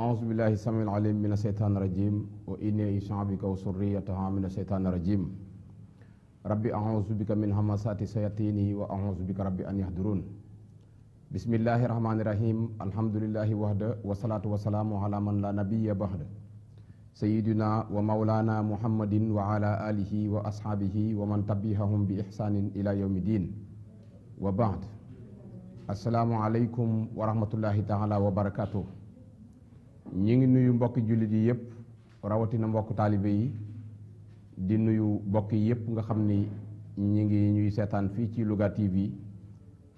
أعوذ بالله السميع العليم من الشيطان الرجيم وإني أعيذ بك وذريتها من الشيطان الرجيم ربي أعوذ بك من همزات الشياطين وأعوذ بك ربي أن يحضرون بسم الله الرحمن الرحيم الحمد لله وحده والصلاة والسلام على من لا نبي بعده سيدنا ومولانا محمد وعلى آله وأصحابه ومن تبعهم بإحسان إلى يوم الدين وبعد السلام عليكم ورحمة الله تعالى وبركاته. ñi ngi nuyu mbokki jullit yi yëpp rawatina mbokk taalibe yi di nuyu mbokk yi yëpp nga xam ni ñi ngi ñuy seetaan fii ci Louga TV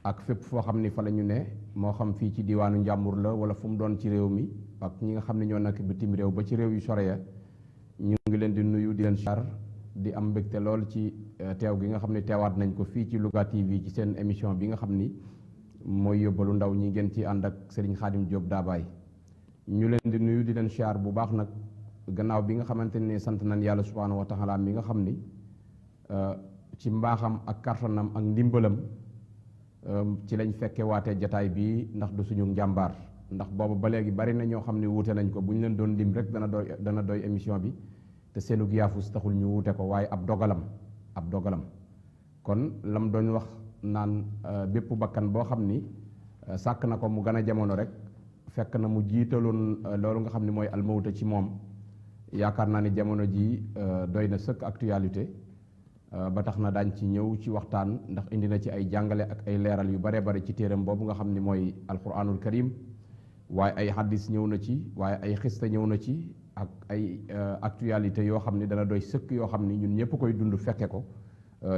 ak fépp foo xam ni fa la ñu ne moo xam fii ci diwaanu Njàmbur la wala fu mu doon ci réew mi ak ñi nga xam ne ñoo nekk bitim réew ba ci réew yu sore ya ñu ngi leen di nuyu di leen char di am mbégte lool ci teew gi nga xam ne teewaat nañ ko fii ci Louga TV ci seen émission bi nga xam ni mooy yóbbalu ndaw ñi ngeen ci ànd ak Serigne Khadim Diop Dabaye ñu leen di nuyu di leen siyaar bu baax nag gannaaw bi nga xamante ne sant nañ yàlla subhaanahu wa taala mi nga xam ni ci mbaaxam ak kartanam ak ndimbalam ci lañ fekke waatee jataay bi ndax du suñu njàmbaar ndax boobu ba léegi bari na ñoo xam ne wuute nañ ko bu ñu leen doon lim rek dana doy émission bi te seenug yaafus taxul ñu wuute ko waaye ab dogalam kon lam doon wax naan bépp bakkan boo xam ni sàkk na ko mu gën a jamono rek fekk na mu jiitaloon loolu nga xam ne mooy almawta ci moom yaakaar naa ni jamono ji doy na sëkk actualité ba tax na daañ ci ñëw ci waxtaan ndax indi na ci ay jàngale ak ay leeral yu bare bare ci téeram boobu nga xam ne mooy alquranul karim waaye ay hadis ñëw na ci waaye ay xista ñëw na ci ak ay actualité yoo xam ne dana doy sëkk yoo xam ni ñun ñëpp koy dund fekke ko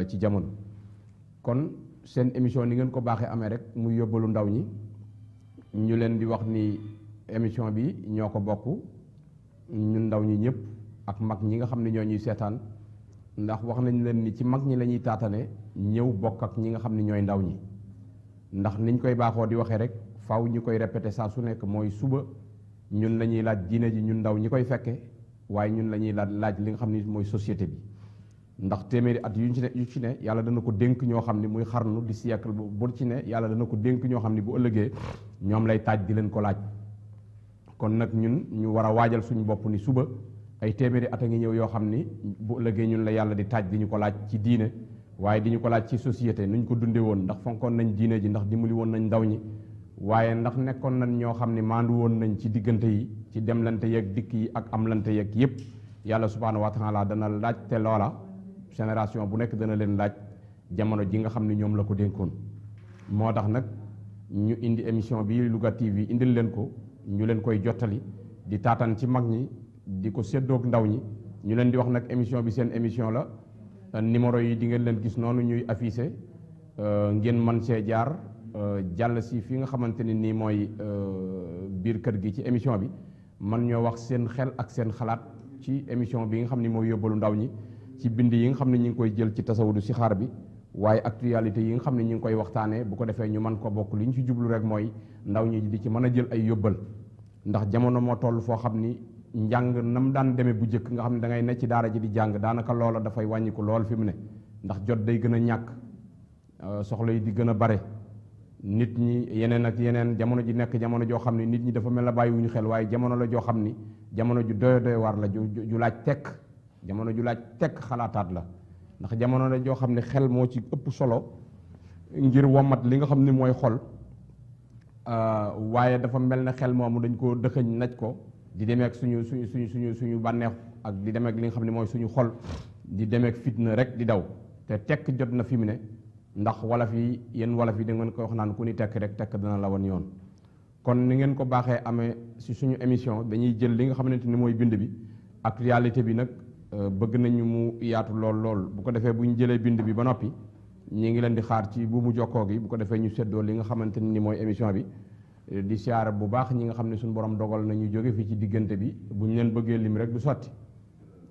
ci jamono kon seen émission ni ngeen ko baaxee amee rek muy yóbbalu ndaw ñi ñu leen di wax ni émission bi ñoo ko bokk ñun ndaw ñi ñëpp ak mag ñi nga xam ne ñoo ñuy seetaan ndax wax nañ leen ni ci mag ñi la ñuy taatane ñëw bokk ak ñi nga xam ne ñooy ndaw ñi ndax niñ koy baaxoo di waxee rek faw ñu koy répété saa su nekk mooy suba ñun la ñuy laaj diine ji ñun ndaw ñi koy fekke waaye ñun la ñuy laaj li nga xam ne mooy société bi ndax téeméeri at yu ci ne yàlla dana ko dénk ñoo xam ne muy xarnu di siècle bu ci ne yàlla dana ko dénk ñoo xam ne bu ëllëgee ñoom lay taaj di leen ko laaj kon nag ñun ñu war a waajal suñu bopp ni suba ay téeméeri at a ngi ñëw yoo xam ni bu ëllëgee ñun la yàlla di taaj di ñu ko laaj ci diine waaye di ñu ko laaj ci société nuñ ko dunde woon ndax fonkoon nañ diine ji ndax dimbali woon nañ ndaw ñi waaye ndax nekkoon nañ ñoo xam ne maandu woon nañ ci diggante yi ci demlante yeeg dikk yi ak amlante yeeg yépp yàlla subhaanahu wa taala dana laaj te loola génération bu nekk dana leen laaj jamono ji nga xam ne ñoom la ko dénkoon moo tax nag ñu indi émission bi Louga TV indil leen ko ñu leen koy jottali di taataan ci mag ñi di ko séddoog ndaw ñi ñu leen di wax nag émission bi seen émission la numéro yi di ngeen leen gis noonu ñuy affiché ngeen man see jaar jàll si fi nga xamante ne nii mooy biir kër gi ci émission bi man ñoo wax seen xel ak seen xalaat ci émission bi nga xam ne mooy yóbbalu ndaw ñi ci bind yi nga xam ne ñu ngi koy jël ci tasawudu si xaar bi waaye actualité yi nga xam ne ñu ngi koy waxtaanee bu ko defee ñu mën ko bokk li ñu ci jublu rek mooy ndaw ñi di ci mën a jël ay yóbbal ndax jamono moo toll foo xam ni njàng nam daan demee bu njëkk nga xam ne da ngay ne ci daara ji di jàng daanaka loola dafay wàññiku lool fi mu ne ndax jot day gën a ñàkk soxla yi di gën a bare nit ñi yeneen ak yeneen jamono ji nekk jamono joo xam ne nit ñi dafa mel na bàyyiwuñu xel waaye jamono la joo xam ni jamono ju doy war la ju laaj tekk jamono ju laaj tekk xalaataat la ndax jamono la joo xam ne xel moo ci ëpp solo ngir womat li nga xam ni mooy xol waaye dafa mel ne xel moomu dañ ko dëxëñ naj ko di demeek suñu bànneex ak di demeek li nga xam ne mooy suñu xol di demeek fitna rek di daw te tekk jot na fi mu ne ndax wolof yi yéen wolof yi da ngeen ko wax naan ku ni tekk rek tekk dana la wan yoon kon ni ngeen ko baaxee amee si suñu émission dañuy jël li nga xamante ni mooy bind bi actualité bi nag bëgg nañu mu yaatu lool bu ko defee bu ñu jëlee bind bi ba noppi ñi ngi leen di xaar ci bu mu jokkoo gi bu ko defee ñu seddoo li nga xamante ni mooy émission bi di siyaare bu baax ñi nga xam ne suñu borom dogal na ñu jóge fii ci diggante bi bu ñu leen bëggee lim rek du sotti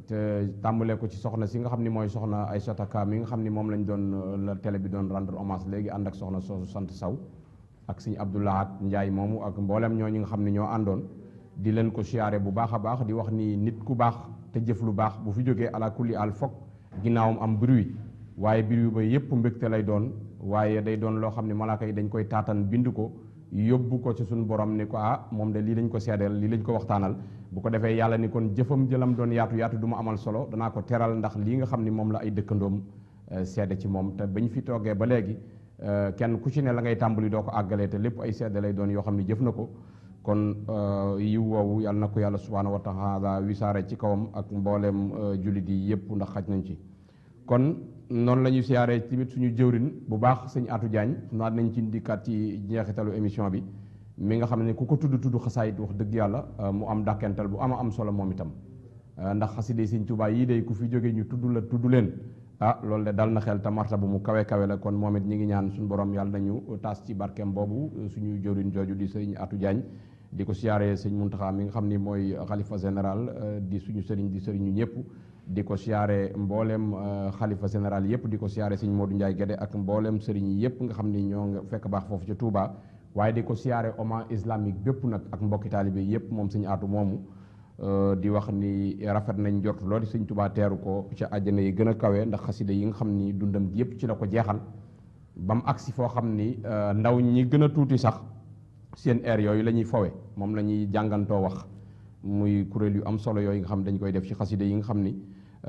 te tàmbalee ko ci soxna si nga xam ni mooy soxna Aïssata Ka mi nga xam ni moom lañ doon la télé bi doon rendre hommage léegi ànd ak soxna soosu sant Saw ak sëñ Abdoulahat Njaay moomu ak mboolem ñoo ñi nga xam ne ñoo àndoon di leen ko siyaare bu baax a baax di wax ni nit ku baax te jëf lu baax bu fi jógee ala kulli al fokk ginnaawam am bruit waaye bruit ba yépp mbégte lay doon waaye day doon loo xam ne malaaka yi dañ koy taatan bind ko yóbbu ko ci suñu borom ni ko moom de lii lañ ko seedeel lii lañ ko waxtaanal bu ko defee yàlla ni kon jëfam jëlam doon yaatu yaatu du ma amal solo danaa ko teral ndax lii nga xam ni moom la ay dëkkandoom seede ci moom te bañ fi toogee ba léegi kenn ku ci ne la ngay tàmbali doo ko àggalee te lépp ay seede lay doon yoo xam ne jëf na ko kon yiw woowu yàlla na ko yàlla subhaanahu wa taala wisaare ci kawam ak mbooleem jullit yi yëpp ndax xaj nañ ci kon noonu la ñuy siyaaree tamit suñu jëwrin bu baax sëñ Atou Diagne naa nañ ci dikkaat ci jeexitalu émission bi mi nga xam ne ku ko tudd xasaayit wax dëgg yàlla mu am dàkkental bu am solo moom itam ndax xasida sëñ Tuubaa yii day ku fi jógee ñu tudd leen loolu de dal na xel te marta bu mu kawe la kon moom it ñi ngi ñaan suñu borom yàlla nañu taas ci barkeem boobu suñu jëwrin jooju di sëñ Atou Diagne di ko siyaaree sëñ Muntaxa mi nga xam ni mooy xalifa général di suñu sëriñ di sëriñu ñëpp di ko siyaare mboolem xalifa général yëpp di ko siyaare sëñ Modou Ndiaye Guédé ak mboolem sëriñ yi yëpp nga xam ni ñoo nga fekk baax foofu ca Touba waaye di ko siyaare oma islamique bépp nag ak mbokki taalibe yëpp moom sëñ Atou moomu di wax ni rafet nañ jort loolu sëñ Touba teeru ko ca àjjana yi gën a kawe ndax xasida yi nga xam ni dundam gi yëpp ci la ko jeexal ba mu agsi foo xam ni ndaw ñi gën a tuuti sax seen air yooyu la ñuy fowe moom la ñuy jàngantoo wax muy kuréel yu am solo yooyu nga xam dañ koy def ci xasida yi nga xam ni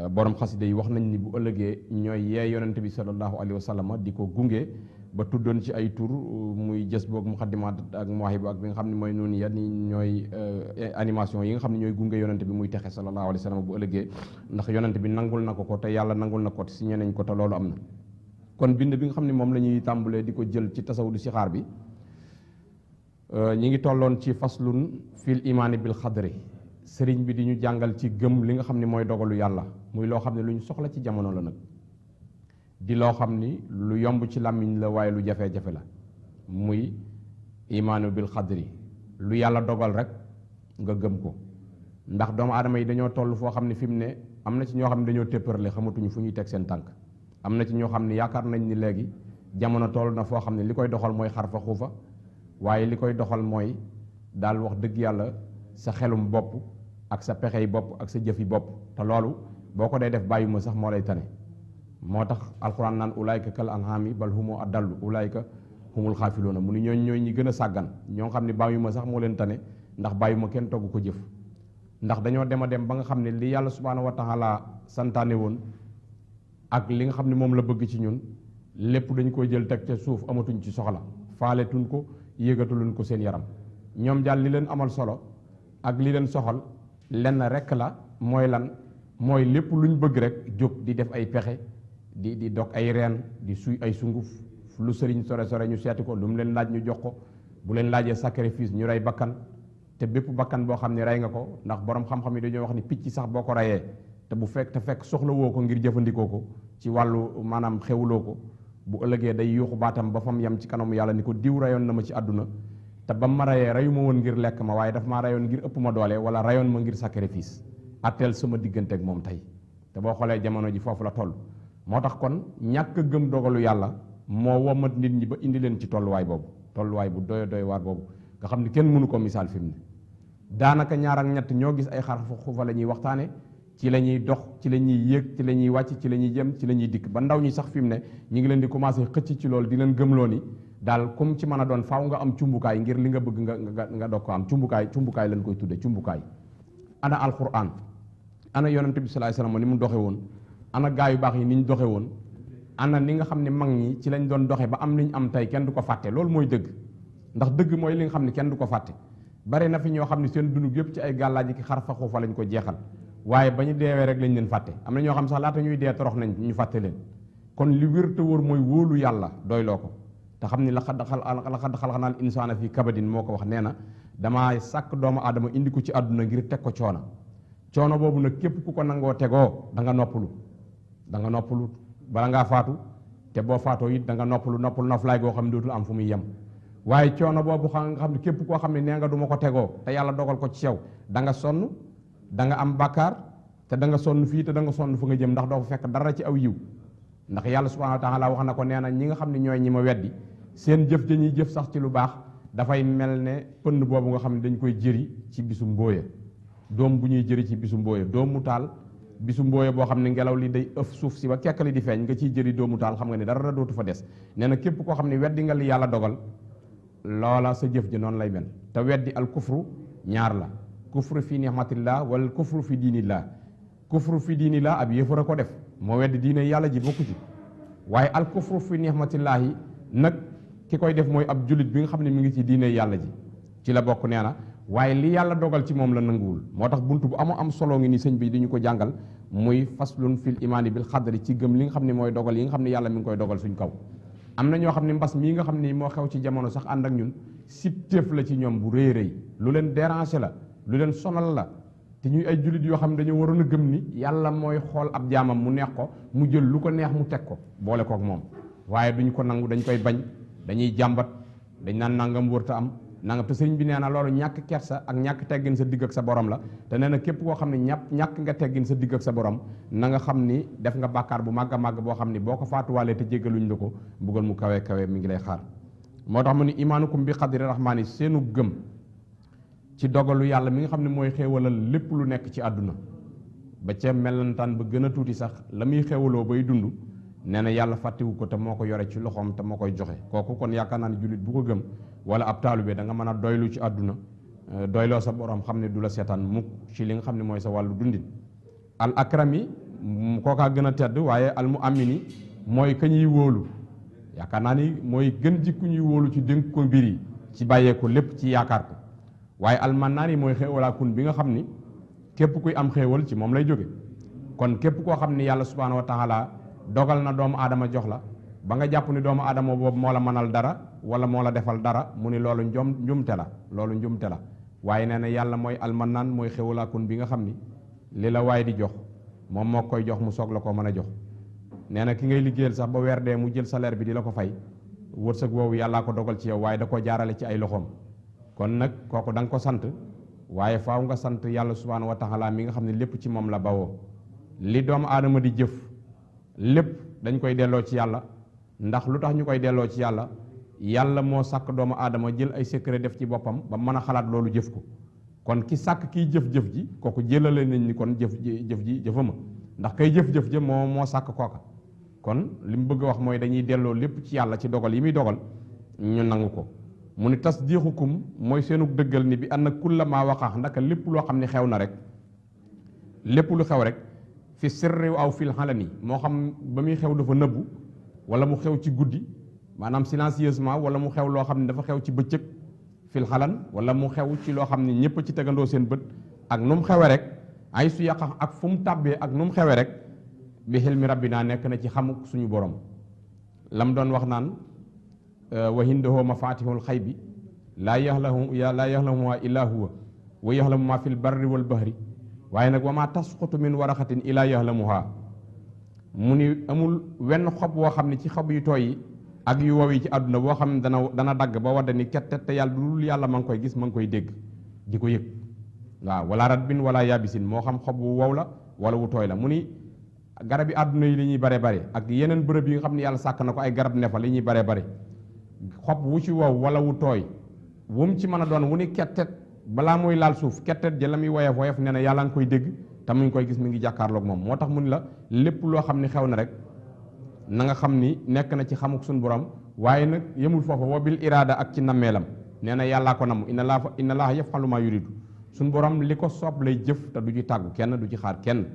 borom xasida yi wax nañ ni bu ëllëgee ñooy yee yonent bi sallallahu alayhi wa sallam di ko gunge ba tuddoon ci ay tur muy jës boog muxaddimaat ak muwaahibu ak bi nga xam ne mooy noonu ya ni ñooy animation yi nga xam ne ñooy gunge yonent bi muy texe sallallahu alayhi wa sallam bu ëllëgee ndax yonent bi nangul na ko te yàlla nangul na ko te signé nañ ko te loolu am na kon bind bi nga xam ne moom la ñuy tàmbalee di ko jël ci tasawudu sixaar bi ñi ngi tolloon ci faslun fil imaani bil xadri sëriñ bi di ñu jàngal ci gëm li nga xam ne mooy dogalu yàlla muy loo xam ne lu ñu soxla ci jamono la nag di loo xam ni lu yomb ci làmmiñ la waaye lu jafe-jafe la muy imaanu bil xadri lu yàlla dogal rek nga gëm ko ndax doomu aadama yi dañoo toll foo xam ne fi mu ne am na ci ñoo xam ne dañoo tépparle xamatuñu fu ñuy teg seen tànk am na ci ñoo xam ne yaakaar nañ ni léegi jamono toll na foo xam ne li koy doxal mooy xarfa xuufa waaye li koy doxal mooy daal wax dëgg yàlla sa xelum bopp ak sa pexey bopp ak sa jëfi bopp te loolu boo ko dee def bàyyuma sax moo lay tane moo tax alxuraan naan ulaayka kal anhaami bal humu adallu ulaayka humul xaafiluuna mu ni ñooy ñi gën a sàggan ñoo xam ne bàyyuma sax moo leen tane ndax bàyyuma kenn togg ko jëf ndax dañoo dem a dem ba nga xam ne li yàlla subhaanahu wa taala santaane woon ak li nga xam ne moom la bëgg ci ñun lépp dañ koy jël teg ca suuf amatuñ ci soxla faaletuñ ko yéegatuluñ ko seen yaram ñoom daal li leen amal solo ak li leen soxal lenn rekk la mooy lan mooy lépp luñ bëgg rek jóg di def ay pexe di dog ay reen di suy ay sunguf lu sëriñ sore ñu seeti ko lu mu leen laaj ñu jox ko bu leen laajee sacrifice ñu rey bakkan te bépp bakkan boo xam ne rey nga ko ndax borom xam-xam yi dañoo wax ni picc sax boo ko reyee te fekk soxla woo ko ngir jëfandikoo ko ci wàllu maanaam xewloo ko bu ëllëgee day yuuxu baatam ba fam yam ci kanamu yàlla ni ko diw rayoon na ma ci àdduna te ba ma rayee reyu ma woon ngir lekk ma waaye daf maa rayoon ngir ëpp ma doole wala rayoon ma ngir sacrifice atteel sama diggante ak moom tey te boo xoolee jamono ji foofu la toll moo tax kon ñàkk a gëm dogalu yàlla moo womat nit ñi ba indi leen ci tolluwaay boobu tolluwaay bu doy waar boobu nga xam ne kenn mënu ko misaal fi mu ne daanaka ñaar ak ñett ñoo gis ay xar xufa la ñuy waxtaane ci la ñuy dox ci la ñuy yéeg ci la ñuy wàcc ci la ñuy jëm ci la ñuy dikk ba ndaw ñi sax fi mu ne ñu ngi leen di commencé xëcc ci loolu di leen gëmloo ni daal comme ci mën a doon faaw nga am cumbukaay ngir li nga bëgg nga doog ko am cumbukaay lañ koy tudde cumbukaay ana alquran ana yonent bi sallallahu alayhi wasallam ni mu doxe woon ana gaa yu baax yi ni ñu doxe woon ana ni nga xam ne mag ñi ci lañ doon doxe ba am li ñu am tey kenn du ko fàtte loolu mooy dëgg ndax dëgg mooy li nga xam ne kenn du ko fàtte bari na fi ñoo xam ne seen dund yëpp ci ay gàllaaji ki xar fa xuufa lañ ko jeexal waaye ba ñu deewee rek lañ leen fàtte am na ñoo xam sax laata ñuy dee torox nañ ñu fàtte leen kon li wér te wóor mooy wóolu yàlla doyloo ko te xam ni laqad xalaqnal insaana fii kabadin moo ko wax nee na damaa sàkk doomu aadama indi ko ci àdduna ngir teg ko coono boobu nag képp ku ko nangoo tegoo da nga noppalu bala ngaa faatu te boo faatoo it da nga noppalu noflaay goo xam ne dootul am fu muy yem waaye coono boobu nga xam ne képp koo xam ne nee nga du ma ko tegoo te yàlla dogal ko ci yow da nga sonn da nga am bàkkaar te da nga sonn fii te da nga sonn fu nga jëm ndax doo fa fekk dara ci aw yiw ndax yàlla subhanahu wa taala wax na ko nee na ñi nga xam ne ñooy ñi ma weddi seen jëf ja ñuy jëf sax ci lu baax dafay mel ne pënd boobu nga xam ne dañ koy jëri ci bisu mbooya doom bu ñuy jëri ci bisu mbooya doomu taal bisu mbooya boo xam ne ngelaw li day ëf suuf si ba kekkali di feeñ nga ciy jëri doomu taal xam nga ne dara dootu fa des nee na képp koo xam ne weddi nga li yàlla dogal loola sa jëf ji noonu lay mel te weddi al kufru ñaar la kufru fi ni'matillah wala kufru fi diinillah kufru fi diinillah ab yéefar a ko def moo weddi diine yàlla ji bokku ci waaye al kufru fi ni'matillahi nag ki koy def mooy ab julit bi nga xam ne mi ngi ci diine yàlla ji ci la bokk nee na waaye li yàlla dogal ci moom la nanguwul moo tax buntu bu am solo ngi ni sëñ bi dañu ko jàngal muy faslun fil imaani bil xadri ci gëm li nga xam ne mooy dogal yi nga xam ne yàlla mi ngi koy dogal suñ kaw am na ñoo xam ne mbas mii nga xam ne moo xew ci jamono sax ànd ak ñun sibteef la ci ñoom bu rëy rëy lu leen déranger la lu leen sonal la te ñuy ay jullit yoo xam ne dañoo waroon a gëm ni yàlla mooy xool ab jaamam mu neex ko mu jël lu ko neex mu teg ko boole kook moom waaye duñ ko nangu dañ koy bañ dañuy jàmbat dañ naan nangam wërta am nangam te sëriñ bi nee na loolu ñàkk kersa ak ñàkk teggin sa digg ak sa borom la te nee na képp koo xam ne ñàkk nga teggin sa digg ak sa borom na nga xam ni def nga bàkkaar bu màgg a màgg boo xam ni boo ko faatuwaalee te jéggaluñ la ko mbugal mu kawe kawe mi ngi lay xaar moo tax mu ni imaanukum bi xadri rahmaani seenu gëm ci dogalu yàlla mi nga xam ne mooy xéewalal lépp lu nekk ci àdduna ba ca melantaan ba gën a tuuti sax la muy xéewaloo bay dund nee na yàlla fàttewu ko te moo ko yore ci loxoom te moo koy joxe kooku kon yaakaar naa ne jullit bu ko gëm wala ab taalibe da nga mën a doylu ci àdduna doyloo sa borom xam ne du la seetaan mukk ci li nga xam ne mooy sa wàllu dundin al akrami kookaa gën a tedd waaye al mu amini mooy ka ñuy wóolu yaakaar naa ni mooy gën ji ku ñuy wóolu ci dénk ko mbir yi ci bàyyee ko lépp ci yaakaar ko waaye almannaan yi mooy xéewalaakun bi nga xam ni képp kuy am xéewal ci moom lay jóge kon képp koo xam ni yàlla subhaanahu wa taala dogal na doomu aadama jox la ba nga jàpp ni doomu aadama boobu moo la mënal dara wala moo la defal dara mu ni loolu njumte la loolu njumte la waaye nee na yàlla mooy almannaan mooy xéewalaakun bi nga xam ni li la waay di jox moom moo koy jox mu soog la ko mën a jox nee na ki ngay liggéeyal sax ba weer dee mu jël salaire bi di la ko fay wërsëg woowu yàllaa ko dogal ci yow waaye da koo jaarale ci ay loxoom kon nag kooku da nga ko sant waaye faaw nga sant yàlla subhaanahu wa taala mi nga xam ne lépp ci moom la bawoo li doomu aadama di jëf lépp dañ koy delloo ci yàlla ndax lu tax ñu koy delloo ci yàlla yàlla moo sàkk doomu aadama jël ay secret def ci boppam ba mën a xalaat loolu jëf ko kon ki sàkk kiy jëf-jëf ji kooku jëlale nañ ni kon jëf ji jëfama ndax kay jëf-jëf ji moo sàkk kooka kon li mu bëgg a wax mooy dañuy delloo lépp ci yàlla ci dogal yi muy dogal ñu nangu ko mu ni tasdiqukum mooy seenu dëggal ni bi anna kulla maa waqax ndaka lépp loo xam ne xew na rek lépp lu xew rek fi sirri aw fil xalani moo xam ba muy xew dafa nëbbu wala mu xew ci guddi maanaam silencieusement wala mu xew loo xam ne dafa xew ci bëccëg fil xalan wala mu xew ci loo xam ne ñëpp ci tegandoo seen bët ak nu mu xewe rek ay su yàq ak fu mu tàbbee ak nu mu xewe rek bi xilmi rabbina nekk na ci xamuk suñu borom lam doon wax naan wa indahu mafatihul xaybi laa yaxlamuha illa huwa wa yaxlamu ma fil barri wal bahri waaye nag wa ma tasqutu min waraxatin illa yaxlamuha mu ni amul wenn xob woo xam ne ci xob yu tooy yi ak yu wow yi ci àdduna boo xam ne dana dagg ba wadda ni kettet te yàlla dul yàlla ma ngi koy gis ma ngi koy dégg di ko yëg waaw wala ratbin wala yabisin moo xam xob wu wow la wala wu tooy la mu ni garab yi àdduna yi li ñuy bare bare ak yeneen bërëb yi nga xam ne yàlla sàkk na ko ay garab ne fa li ñuy bare bare xob wu ci wow wala wu tooy wu mu ci mën a doon wu ni kettet balaa muy laal suuf kettet ja la muy woyof woyof nee na yàlla nga koy dégg te mu ngi koy gis mi ngi jàkkaarloog moom moo tax mu ni la lépp loo xam ni xew na rek na nga xam ni nekk na ci xamuk suñu borom waaye nag yemul foofa wa bil iraada ak ci nammeelam nee na yàllaa ko namm inna laaha yaf'alu maa yuridu suñu borom li ko soob lay jëf te du ci tàggu kenn du ci xaar kenn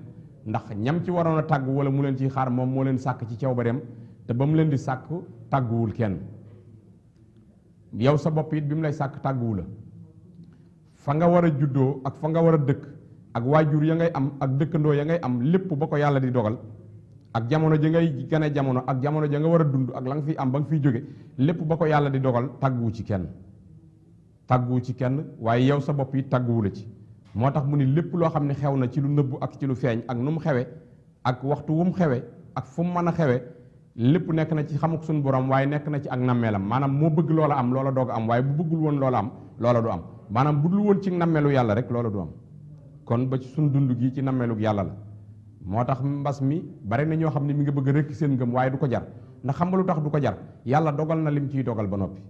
ndax ñam ci waroon a tàggu wala mu leen ciy xaar moom moo leen sàkk ci cawbareem te ba mu leen di sàkk tàgguwul kenn yow sa bopp it bi mu lay sàkk tàgguwu la fa nga war a juddoo ak fa nga war a dëkk ak waajur ya ngay am ak dëkkandoo ya ngay am lépp ba ko yàlla di dogal ak jamono ja ngay gane jamono ak jamono ja nga war a dund ak la nga fiy am ba nga fiy jóge lépp ba ko yàlla di dogal tàgguwu ci kenn waaye yow sa bopp it tàgguwu la ci moo tax mu ni lépp loo xam ne xew na ci lu nëbbu ak ci lu feeñ ak nu mu xewe ak waxtu wu mu xewe ak fu mu mën a xewe lépp nekk na ci xamuk suñu borom waaye nekk na ci ak nammeelam maanaam moo bëgg loola am loola doog am waaye bu bëggul woon loola am loola du am maanaam bu dul woon ci nammeelu yàlla rek loola du am kon ba ci suñ dund gi ci nammeelug yàlla la moo tax mbas mi bari na ñoo xam ne mi nga bëgg rek seen ngëm waaye du ko jar ndax xam nga lu tax du ko jar yàlla dogal na lim ciy dogal ba noppi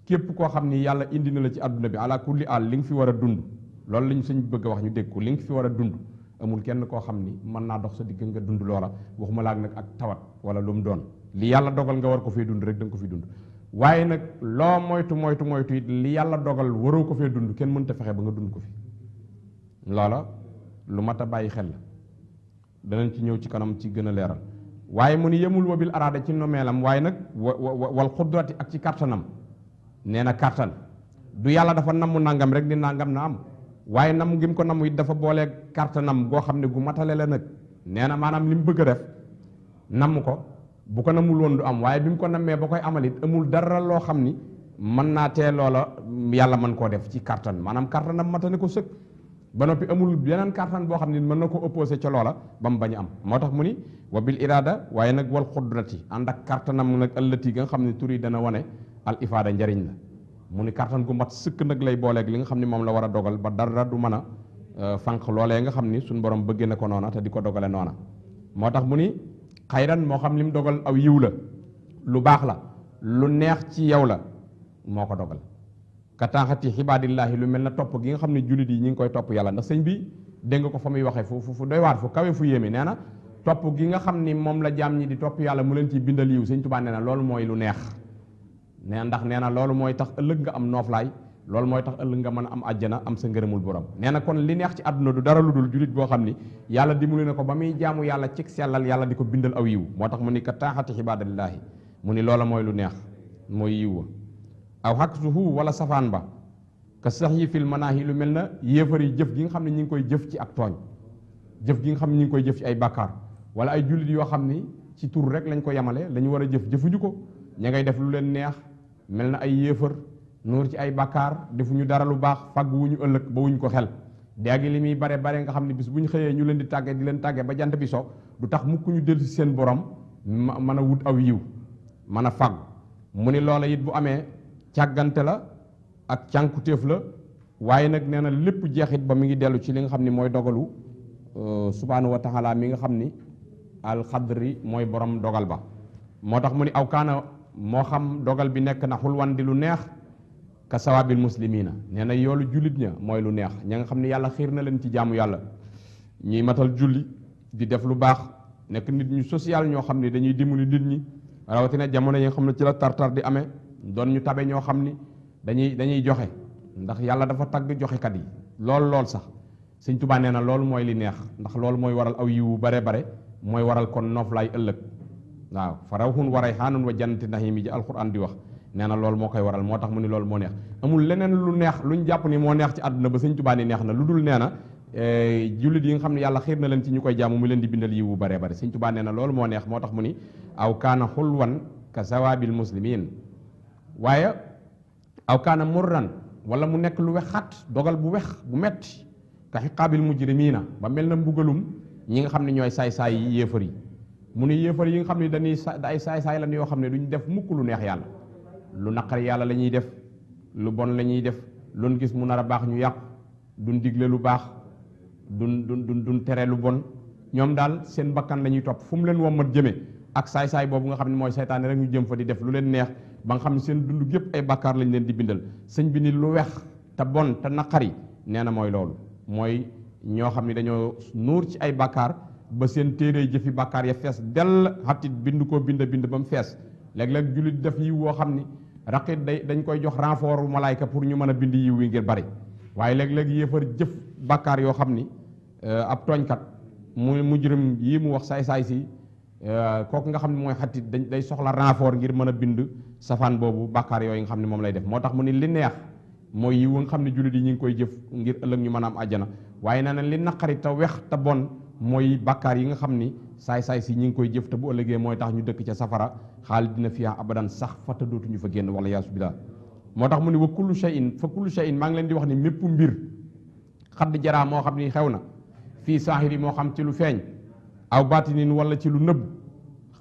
képp koo xam ni yàlla indi na la ci àdduna bi ala kulli àll li nga fi war a dund loolu lañu suñ bëgg a wax ñu dégg ko li nga fi war a dund amul kenn koo xam ni mën naa dox sa digg nga dund loola waxuma laag nag ak tawat wala lu mu doon li yàlla dogal nga war ko fiy dund rek da nga ko fiy dund waaye nag loo moytu it li yàlla dogal waroo ko fee dund kenn mënta fexe ba nga dund ko fi loola lu mat a bàyyi xel la danañ ci ñëw ci kanam ci gën a leeral waaye mu ni yemul wa bil araada ci nomeelam waaye nag wal xudrati ak ci kartanam nee na kartan du yàlla dafa namm nangam rek ni nangam na am waaye nam gi mu ko namm it dafa boolee kartanam goo xam ne gu matale la nag nee na maanaam li mu bëgg a def namm ko bu ko namul woon du am waaye bi mu ko nammee ba koy amal it amul dara loo xam ni mën naa tee loola yàlla mën koo def ci kartan maanaam kartanam matale ko sëkk ba noppi amul yeneen kartan boo xam ne mën na ko opposé ca loola ba mu bañ a am moo tax mu ni wa bil iraada waaye nag wal xudrati ànd ak kartanam nag ëllëti ga nga xam ne tur yi dana wane al ifaada njariñ la mu ni kartan gu mat sëkk nag lay booleeg li nga xam ne moom la war a dogal ba dara du mën a fànq loolee nga xam ni suñu borom bëggee na ko noona te di ko dogale noona moo tax mu ni xayran moo xam li mu dogal aw yiw la lu baax la lu neex ci yow la moo ko dogal ka taaxati xibaadillaahi lu mel na topp gi nga xam ne jullit yi ñi ngi koy topp yàlla ndax sëñ bi dégg nga ko fa muy waxee fu doy waar fu kawe fu yéeme nee na topp gi nga xam ni moom la jaam ñi di topp yàlla mu leen ciy bindal yiw sëñ Tuubaa nee na loolu mooy lu neex nee ndax nee na loolu mooy tax ëllëg nga am nooflaay loolu mooy tax ëllëg nga mën a am àjjana am sa ngërëmul borom nee na kon li neex ci àdduna du dara lu dul jullit boo xam ni yàlla dimbali na ko ba muy jaamu yàlla cig sellal yàlla di ko bindal aw yiw moo tax mu ni ka taaxati xibaadallaahi mu ni loola mooy lu neex mooy yiw wa aw xaksuhu wala safaan ba ka sax yi fil manaahi lu mel na yéefar yi jëf gi nga xam ne ñi ngi koy jëf ci ak tooñ jëf gi nga xam ne ñi ngi koy jëf ci ay bàkkaar wala ay jullit yoo xam ni ci tur rek lañ ko yemale la ñu war a jëf jëfuñu ko ña ngay def lu leen neex mel na ay yéefar nuur ci ay bàkkaar defuñu dara lu baax fàgg wuñu ëllëg ba wuñ ko xel déegi li muy bare bare nga xam ne bis bu ñu xëyee ñu leen di tàggee di leen tàggee ba jant bi so du tax mukk ñu dellu si seen borom mën a wut aw yiw mën a fàgg mu ni loola it bu amee càggante la ak cànkutéef la waaye nag nee na lépp jeexit ba mi ngi dellu ci li nga xam ni mooy dogalu subhaanahu wa taala mi nga xam ni alxadri mooy borom dogal ba moo tax mu ni aw kaana moo xam dogal bi nekk na xulwan di lu neex ka sawaabil muslimina nee na yoolu jullit ña mooy lu neex ña nga xam ne yàlla xiir na leen ci jaamu yàlla ñuy matal julli di def lu baax nekk nit ñu social ñoo xam ne dañuy dimbali nit ñi rawatina jamono yi nga xam ne ci la tartar di amee doon ñu tabe ñoo xam ni dañuy joxe ndax yàlla dafa tagg joxekat yi lool sax Sëñ Tuubaa nee na loolu mooy li neex ndax loolu mooy waral aw yiwu bare bare mooy waral kon nooflaay ëllëg waaw fa rawhun wa rayhaanun wa jannati nahiim ji alquran di wax nee na loolu moo koy waral moo tax mu ni loolu moo neex amul leneen lu neex luñ jàpp ni moo neex ci àdduna ba Sëñ Tuubaa ni neex na lu dul nee na jullit yi nga xam ne yàlla xiir na leen ci ñu koy jaamu mu leen di bindal yiwu bare bare Sëñ Tuubaa nee na loolu moo neex moo tax mu ni aw kaana xulwan ka sawaabil muslimin waaye aw kaana murran wala mu nekk lu wexaat dogal bu wex bu metti ka xiqaabil mujrimiina ba mel na mbugalum ñi nga xam ne ñooy saay-saay yi yéefar yi mu ni yéefar yi nga xam ne dañuy ay saay-saay lan yoo xam ne duñ def mukk lu neex yàlla lu naqari yàlla la ñuy def lu bon la ñuy def loon gis mu nar a baax ñu yàqu duñ digle lu baax duñ tere lu bon ñoom daal seen bakkan la ñuy topp fu mu leen wommat jëme ak saay-saay boobu nga xam ne mooy saytaane rek ñu jëm fa di def lu leen neex ba nga xam ne seen dund gépp ay bàkkaar lañ leen di bindal sëñ bi ni lu wex te bon te naqari nee na mooy loolu mooy ñoo xam ne dañoo nuur ci ay bàkkaar ba seen téere jëfi bàkkaar ya fees dell xatit bind koo bind ba mu fees léeg-léeg jullit def yiw woo xam ni raqit dañ koy jox renfort malaayka pour ñu mën a bind yiw wi ngir bari waaye léeg-léeg yéefar jëf bàkkaar yoo xam ni ab tooñkat mu mujrim yi mu wax saay-saay si kooku nga xam ne mooy xatit day soxla renfort ngir mën a bind safaan boobu bàkkaar yooyu nga xam ne moom lay def moo tax mu ni li neex mooy yiw nga xam ne jullit yi ñu ngi koy jëf ngir ëllëg ñu mën a am àjjana waaye nee na li naqari te wex te bon mooy bàkkaar yi nga xam ni saay-saay si ñi ngi koy jëf te bu ëllëgee mooy tax ñu dëkk ca safara xaalidina fiha abadan sax fa te dootuñu fa génn wala yaasu billah moo tax mu ni wa kullu shay'in fa kullu shay'in maa ngi leen di wax ni mépp mbir xadd jaraa moo xam ni xew na fii saahiri moo xam ci lu feeñ aw baatinin wala ci lu nëbb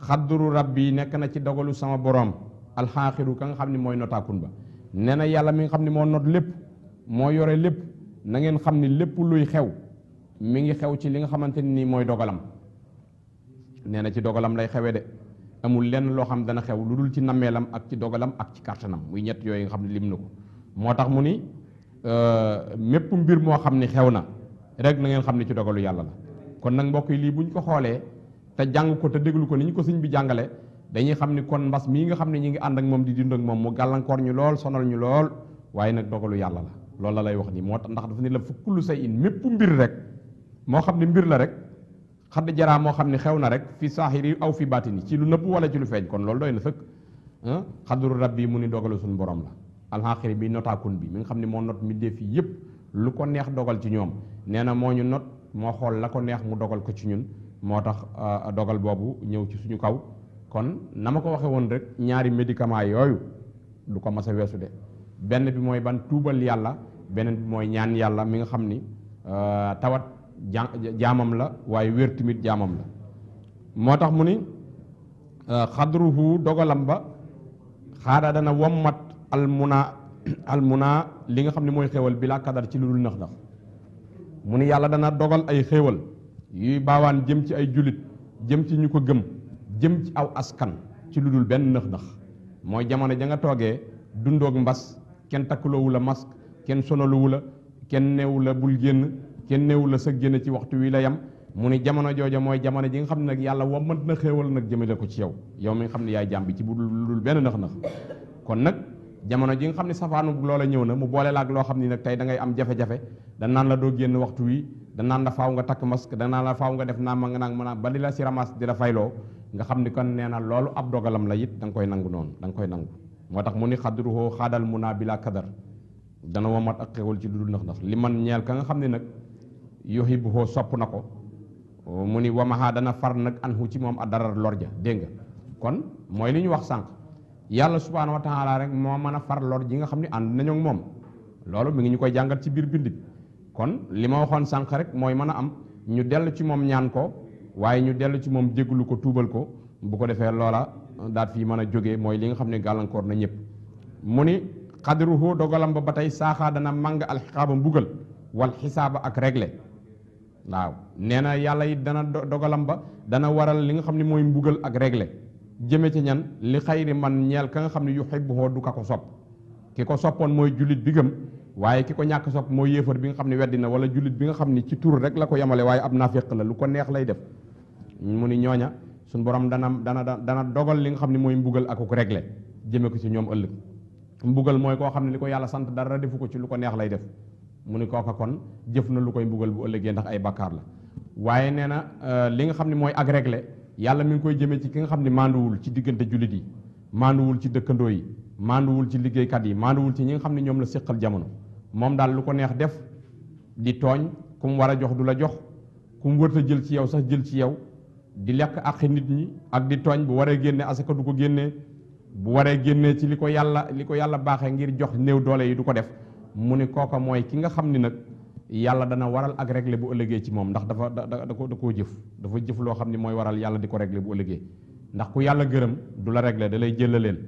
xadduru rabbi nekk na ci dogalu sama borom alxaaxiru ka nga xam ni mooy notaakun ba nee na yàlla mi nga xam ni moo not lépp moo yore lépp na ngeen xam ni lépp luy xew mi ngi xew ci li nga xamante ni mooy dogalam nee na ci dogalam lay xewee de amul lenn loo xam dana xew lu dul ci nammeelam ak ci dogalam ak ci kàttanam muy ñett yooyu nga xam ne lim na ko moo tax mu ni mépp mbir moo xam ni xew na rek na ngeen xam ni ci dogalu yàlla la kon nag mbokk yi lii buñ ko xoolee te jàng ko te déglu ko ni ñu ko sëñ bi jàngale dañuy xam ni kon mbas mii nga xam ne ñi ngi ànd ak moom di dund ak moom mu gàllankoor ñu lool sonal ñu lool waaye nag dogalu yàlla la loolu la lay wax nii moo tax ndax dafa ne la fa kullu say in mépp mbir rek moo xam ne mbir la rek xadd jaraa moo xam ne xew na rek fi saaxiri aw fi baatini ci lu nëbb wala ci lu feeñ kon loolu doy na sëkk xadru rabbi mu ni dogalu suñu borom la alxaqiri bi notaakun bi mi nga xam ne moo not mi def yi yëpp lu ko neex dogal ci ñoom nee na moo ñu not moo xool la ko neex mu dogal ko ci ñun moo tax dogal boobu ñëw ci suñu kaw kon na ma ko waxe woon rek ñaari médicament yooyu du ko mas a weesu de benn bi mooy ban tuubal yàlla beneen bi mooy ñaan yàlla mi nga xam ni tawat jaamam la waaye wér tamit jaamam la moo tax mu ni xadruhu dogalam ba xaada dana wommat almuna li nga xam ne mooy xéewal bi laa kadar ci lu dul nax ndax mu ni yàlla dana dogal ay xéewal yuy baawaan jëm ci ay julit jëm ci ñu ko gëm jëm ci aw askan ci lu dul benn nëx ndax mooy jamono ja nga toogee dundoog mbas kenn takkuloowu la masque kenn sonaluwu la kenn neewu la bul génn kenn neewu la sa génn ci waxtu wi la yam mu ni jamono jooja mooy jamono ji nga xam ne nag yàlla wommat na xéewal nag jëmale ko ci yow yow mi nga xam ne yaay jàmm bi ci bu dul benn nëx ndax kon nag jamono ji nga xam ne safaanu loola ñëw na mu boole la ak loo xam ni nag tey da ngay am jafe-jafe da naan la doo génn waxtu wi da naan la faaw nga takk masque da naan la faaw nga def naa ma nga naag mën a ba li la si ramas di la fayloo nga xam ni kon nee na loolu ab dogalam la it da nga koy nangu noonu da nga koy nangu moo tax mu ni xadruhoo xaadal munaa bila kadar dana womat ak xewal ci lu dul ndax li man ñeel ka nga xam ne nag yuhibbuhu sopp na ko mu ni wamaha dana far nag anhu ci moom a darar lor ja dégg nga kon mooy li ñu wax sànq yàlla subhaanahu wa taala rek moo mën a far lor ji nga xam ne ànd nañoo ak moom loolu mi ngi ñu koy jàngal ci biir bind bi kon li ma waxoon sànq rek mooy mën a am ñu dellu ci moom ñaan ko waaye ñu dellu ci moom jégglu ko tuubal ko bu ko defee loola daat fii mën a jógee mooy li nga xam ne gàllankoor na ñëpp mu ni xadruhu dogalam ba tey saaxaa dana màng alxiqaaba mbugal wal xisaaba ak réglé waaw nee na yàlla it dana dogalam ba dana waral li nga xam ne mooy mbugal ak réglé jëme ci ñan li xayri man ñeel ka nga xam ne yuhibbuhu du ka ko sopp ki ko soppoon mooy jullit bi gëm waaye ki ko ñàkk sopp mooy yéefar bi nga xam ne weddi na wala jullit bi nga xam ne ci tur rek la ko yemale waaye ab naaféq la lu ko neex lay def mu ni ñooña suñ borom dana dogal li nga xam ne mooy mbugal ak ko réglé jëme ko ci ñoom ëllëg mbugal mooy koo xam ne li ko yàlla sant dara defu ko ci lu ko neex lay def mu ni kooka kon jëf na lu koy mbugal bu ëllëgee ndax ay bakkaar la waaye nee na li nga xam ne mooy ak réglé yàlla mi ngi koy jëmee ci ki nga xam ne maanduwul ci diggante jullit yi maanduwul ci dëkkandoo yi maanduwul ci liggéeykat yi maanduwul ci ñi nga xam ne ñoom la séqal jamono moom daal lu ko neex def di tooñ ku mu war a jox du la jox ku mu wërta jël ci yow sax jël ci yow di lekk ak nit ñi ak di tooñ bu waree génne asaka du ko génnee bu waree génnee ci li ko yàlla baaxee ngir jox néew doole yi du ko def mu ni kooka mooy ki nga xam ni nag yàlla dana waral ak réglé bu ëllëgee ci moom ndax da koo jëf dafa jëf loo xam ni mooy waral yàlla di ko réglé bu ëllëgee ndax ku yàlla gërëm du la réglé da lay jëlaleel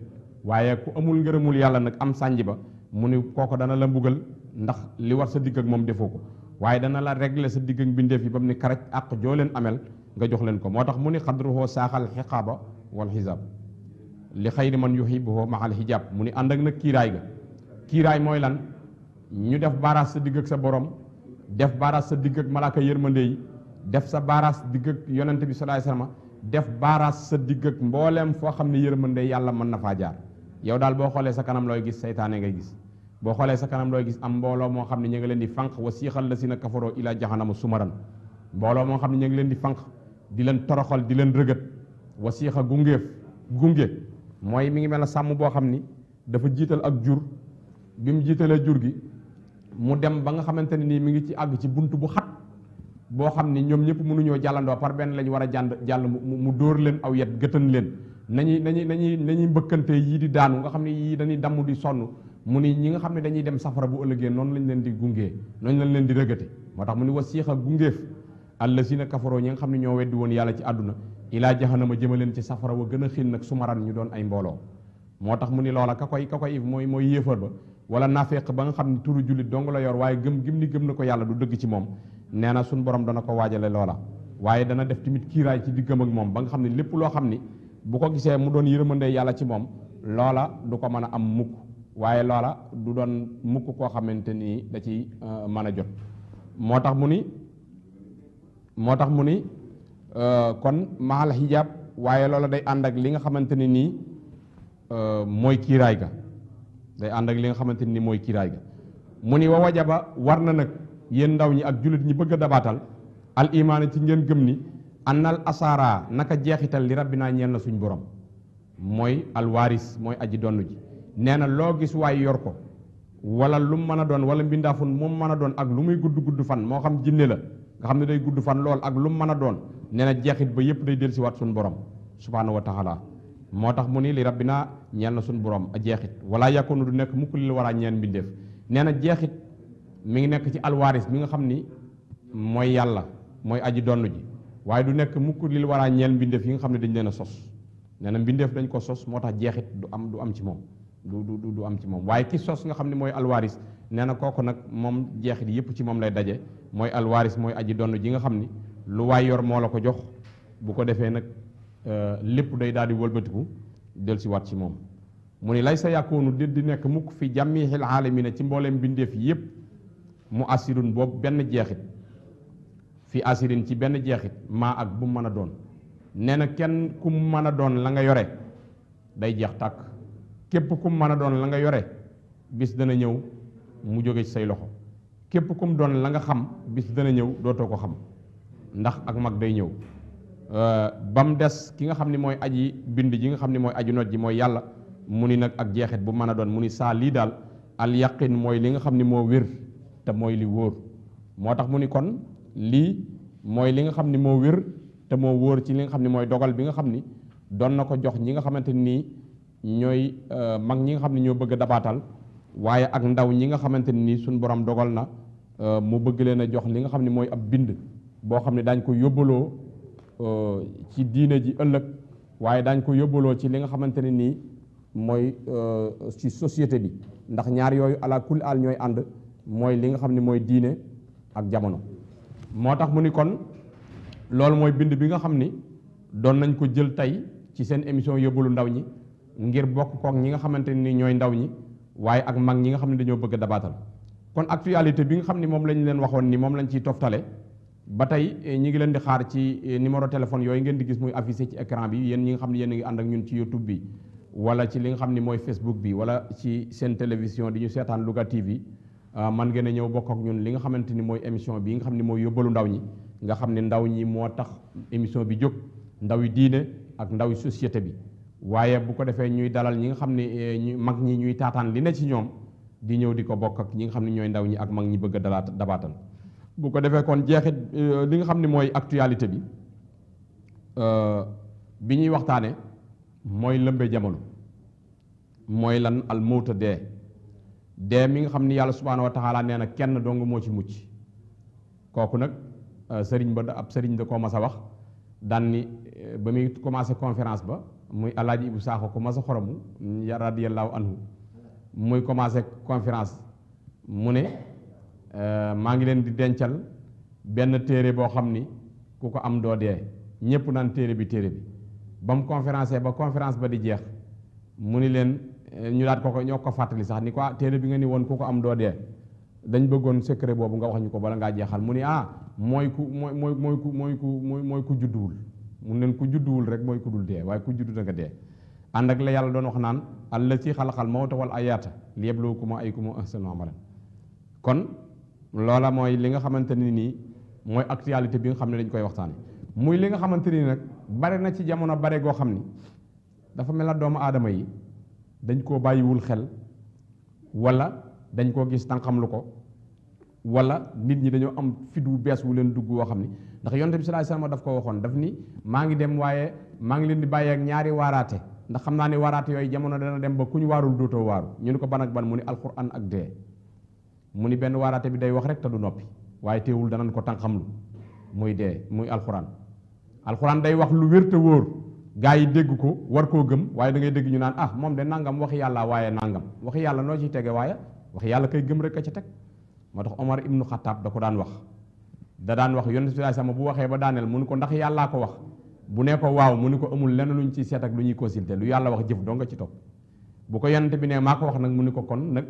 waaye ku amul ngërëmul yàlla nag am sànj ba mu ni kooko dana la mbugal ndax li war sa digg ak moom defoo ko waaye dana la réglé sa digg ak mbindeef yi ba mu ni karaj àq joo leen amel nga jox leen ko moo tax mu ni xadruhoo saaxal xiqaaba wal xisaab li xayri man yuhibbuhu maxal xijaab mu ni ànd ak nag kiiraay ga kiiraay mooy lan ñu def baaraas sa digg ak sa borom def baaraas sa digg ak malaaka yërmande yi def sa baaraas digg ak yonente bi sallallahu alayhi wasallam def baaraas sa digg ak mbooleem foo xam ne yërmande yàlla mën na faa jaar yow daal boo xoolee sa kanam looy gis saytaane ngay gis boo xoolee sa kanam looy gis am mbooloo moo xam ne ñu ngi leen di fànq wa siixal la si na kafaroo ila jahannama sumaran mbooloo moo xam ne ñu ngi leen di fànq di leen toroxal di leen rëgët wa siixa gunge mooy mi ngi mel ne sàmm boo xam ni dafa jiital ak jur bi mu jiitalee jur gi mu dem ba nga xamante ne nii mi ngi ci àgg ci bunt bu xat boo xam ni ñoom ñëpp mënuñoo jàllandoo par benn lañu war a jàll mu dóor leen aw yet gëtën leen nañuy mbëkkante yii di daanu nga xam ne yii dañuy damm di sonn mu ni ñi nga xam ne dañuy dem safara bu ëllëgee noonu lañ leen di gungee noonu lañ leen di rëgate moo tax mu ni wa siixa gungeef allazina kafaroo ñi nga xam ne ñoo weddi woon yàlla ci àdduna ilaa jahannama jëmaleen ci safara wa gën a xiin nag sumaran ñu doon ay mbooloo moo tax mu ni loola ka koy mooy yéefar ba wala naafeq ba nga xam ne turu jullit dong la yor waaye gëm na ko yàlla du dëgg ci moom nee na suñ borom dana ko waajale loola waaye dana def tamit kiiraay ci diggam ak moom ba nga xam ne lépp loo xam ni bu ko gisee mu doon yërmande yàlla ci moom loola du ko mën a am mukk waaye loola du doon mukk koo xamante ni da ci mën a jot moo tax mu ni kon mahal xijaab waaye loola day ànd ak li nga xamante ne nii mooy kiiraay ga day ànd ak li nga xamante ne nii mooy kiiraay ga mu ni wa wajaba war na nag yéen ndaw ñi ak jullit ñi bëgg a dabaatal al imaana ci ngeen gëm ni annal asaara naka jeexital li rabbinaa ñeel na suñ borom mooy alwaaris mooy aji donn ji nee na loo gis waay yor ko wala lu mu mën a doon wala mbindaafun moom mën a doon ak lu muy gudd fan moo xam jinne la nga xam ne day gudd fan lool ak lu mu mën a doon nee na jeexit ba yépp day dellusiwaat suñ borom subhaanahu wa taala moo tax mu ni li rabbinaa ñeel na suñ borom a jeexit wala yakunu du nekk mukk lil waraa ñeel mbindeef nee na jeexit mi ngi nekk ci alwaaris mi nga xam ni mooy yàlla mooy aji donn ji waaye du nekk mukk lil waraa ñeel mbindeef yi nga xam ne dañ leen a sos nee na mbindeef dañ ko sos moo tax jeexit du am ci moom du am ci moom waaye ki sos nga xam ne mooy alwaaris nee na kooku nag moom jeexit yépp ci moom lay daje mooy alwaaris mooy aji donn ji nga xam ni lu waay yor moo la ko jox bu ko defee nag lépp day daal di wëlbatiku del si waat ci moom mu ni lay sa yàkkoonu di nekk mukk fi jàmmixil aalamiina ci mbooleem mbindeef yépp mu asirun boobu benn jeexit fi asirin ci benn jeexit maa ak bu mu mën a doon nee na kenn ku mu mën a doon la nga yore day jeex tàkk képp ku mu mën a doon la nga yore bis dana ñëw mu jóge ci say loxo képp ku mu doon la nga xam bis dana ñëw dootoo ko xam ndax ak mag day ñëw ba mu des ki nga xam ni mooy aji bind ji nga xam ni mooy aji not ji mooy yàlla mu ni nag ak jeexit bu mën a doon mu ni saa lii daal al yaqin mooy li nga xam ni moo wér te mooy li wóor moo tax mu ni kon lii mooy li nga xam ni moo wér te moo wóor ci li nga xam ni mooy dogal bi nga xam ni doon na ko jox ñi nga xamante nii ñooy mag ñi nga xam ne ñoo bëgg a dabaatal waaye ak ndaw ñi nga xamante nii suñ borom dogal na mu bëgg leen a jox li nga xam ne mooy ab bind boo xam ne daañ ko yóbbaloo ci diine ji ëllëg waaye daañ ko yóbbaloo ci li nga xamante ne nii mooy ci société bi ndax ñaar yooyu ala kulli al ñooy ànd mooy li nga xam ne mooy diine ak jamono moo tax mu ni kon loolu mooy bind bi nga xam ni doon nañ ko jël tey ci seen émission yóbbalu ndaw ñi ngir bokk kook ñi nga xamante ni ñooy ndaw ñi waaye ak mag ñi nga xam ne dañoo bëgg a dabaatal kon actualité bi nga xam ni moom lañ leen waxoon ni moom lañ ciy toftale ba tey ñi ngi leen di xaar ci numéro téléphone yooyu ngeen di gis muy affiché ci écran bi yéen ñi nga xam ne yéen a ngi ànd ak ñun ci YouTube bi wala ci li nga xam ni mooy Facebook bi wala ci seen télévision di ñu seetaan Louga TV man ngeen a ñëw bokk ak ñun li nga xamante ni mooy émission bi nga xam ni mooy yóbbalu ndaw ñi nga xam ne ndaw ñi moo tax émission bi jóg ndaw yi diine ak ndaw yi société bi waaye bu ko defee ñuy dalal ñi nga xam ne ñu mag ñi ñuy taataan li ne ci ñoom di ñëw di ko bokk ak ñi nga xam ne ñooy ndaw ñi ak mag ñi bëgg a dabaatal bu ko defee kon jeexit li nga xam ne mooy actualité bi ñuy waxtaane mooy lëmbe jamono mooy lan al mawta dee mi nga xam ni yàlla subhaanahu wa taala nee na kenn dong moo ci mucc kooku nag sëriñ ba ab sëriñ da koo mas a wax daan ni ba muy commencé conférence ba muy alaaji Ibu Saaxo ko mas a xoromu radiyallahu anhu muy commencé conférence mu ne maa ngi leen di dencal benn téere boo xam ni ku ko am doo dee ñépp naan téere bi ba mu conférencé ba conférence ba di jeex mu ni leen ñu daat ko ñoo ko fàttali sax ni ko téere bi nga ni woon ku ko am doo dee dañ bëggoon secret boobu nga wax ñu ko bala ngaa jeexal mu ni mooy ku judduwul mu leen ku judduwul rek mooy ku dul dee waaye ku juddu da nga dee ànd ak la yàlla doon wax naan allati xalaqal mawta wal ayaata liyabluwakum ayyukum ahsanu amalan kon loola mooy li nga xamante ni nii mooy actualité bi nga xam ne dañ koy waxtaane muy li nga xamante ni nag bare na ci jamono bare goo xam ni dafa mel na doomu aadama yi dañ koo bàyyiwul xel wala dañ koo gis tànqamlu ko wala nit ñi dañoo am fit wu bees wu leen dugg woo xam ni ndax yonent bi sallallahu alayhi wasallam daf ko waxoon daf ni maa ngi dem waaye maa ngi leen di bàyyi ak ñaari waaraate ndax xam naa ni waaraate yooyu jamono dana dem ba ku ñu waarul dootoo waaru ñu ni ko ban ak ban mu ni alquran ak dee mu ni benn waaraate bi day wax rek te du noppi waaye teewul danañ ko tànqamlu muy dee muy alquran day wax lu wér te wóor gaa yi dégg ko war koo gëm waaye da ngay dégg ñu naan moom de nangam waxi yàlla waaye nangam waxi yàlla noo ciy tege waaye waxi yàlla kay gëm rek a ca teg moo tax Omar ibnu Xattaab da ko daan wax da daan wax yonent bi sama bu waxee ba daaneel mu ni ko ndax yàllaa ko wax bu ne ko waaw mu ni ko amul lenn luñ ciy seet ak lu ñuy consulter lu yàlla wax jëf doo nga ci topp bu ko yonent bi ne maa ko wax nag mu ni ko kon nag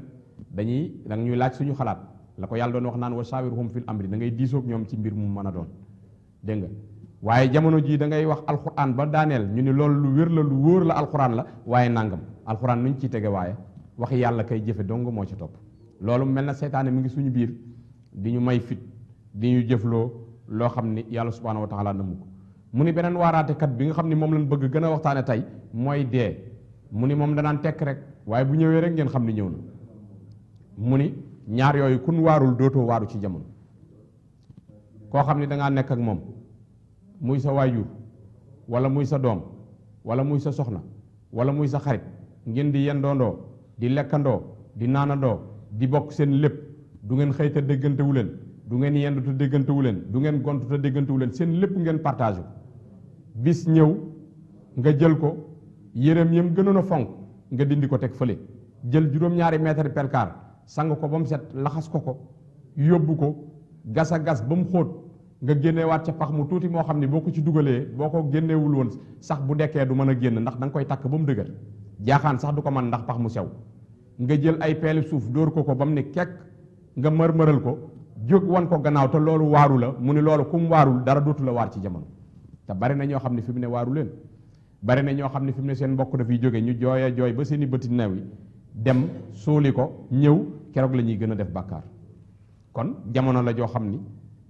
da ñuy laaj suñu xalaat la ko yàlla doon wax naan wa shaawirhum fil amri da ngay diisoog ñoom ci mbir mu mën a doon dégg nga waaye jamono jii da ngay wax alxuraan ba daaneel ñu ni loolu lu wér la lu wóor la alxuraan la waaye nangam alxuraan nuñ ciy tege waaye wax yàlla kay jëfe dong moo ci topp loolu mel na seytaane mi ngi suñu biir di ñu may fit di ñu jëfloo loo xam ni yàlla subhaanahu wa taala namu ko mu ni beneen waaraatekat bi nga xam ni moom lañ bëgg gën a waxtaane tey mooy dee mu ni moom danaan tekk rek waaye bu ñëwee rek ngeen xam ni ñëw na mu ni ñaar yooyu kun waarul dootoo waaru ci jamono koo xam ni dangaa nekk ak moom muy sa waajur wala muy sa doom wala muy sa soxna wala muy sa xarit ngeen di yendoondoo di lekkandoo di naanandoo di bokk seen lépp du ngeen xëy te déggantewu leen du ngeen yendu te déggantewu leen du ngeen gontu te déggantewu leen seen lépp ngeen partagé ko bis ñëw nga jël ko yéreem yam gënoon a fonk nga dindi ko teg fële jël juróom-ñaari mètre pelkaar sang ko ba mu set laxas ko yóbbu ko gas a gas ba mu xóot nga génneewaat ca pax mu tuuti moo xam ne boo ko ci dugalee boo ko génneewul woon sax bu dekkee du mën a génn ndax da nga koy takk ba mu dëgër jaaxaan sax du ko mën ndax pax mu sew nga jël ay peeli suuf dóor ko ba mu ne kekk nga mër-mëral ko jóg wan ko gannaaw te loolu waaru la mu ni loolu kum waarul dara dootu la waar ci jamono te bari na ñoo xam ne fi mu ne waaru leen bari na ñoo xam ne fi mu ne seen mbokk dafiy jóge ñu jooya jooy ba seeni bëti new yi dem suuli ko ñëw keroog la ñuy gën a def bàkkaar kon jamono la joo xam ni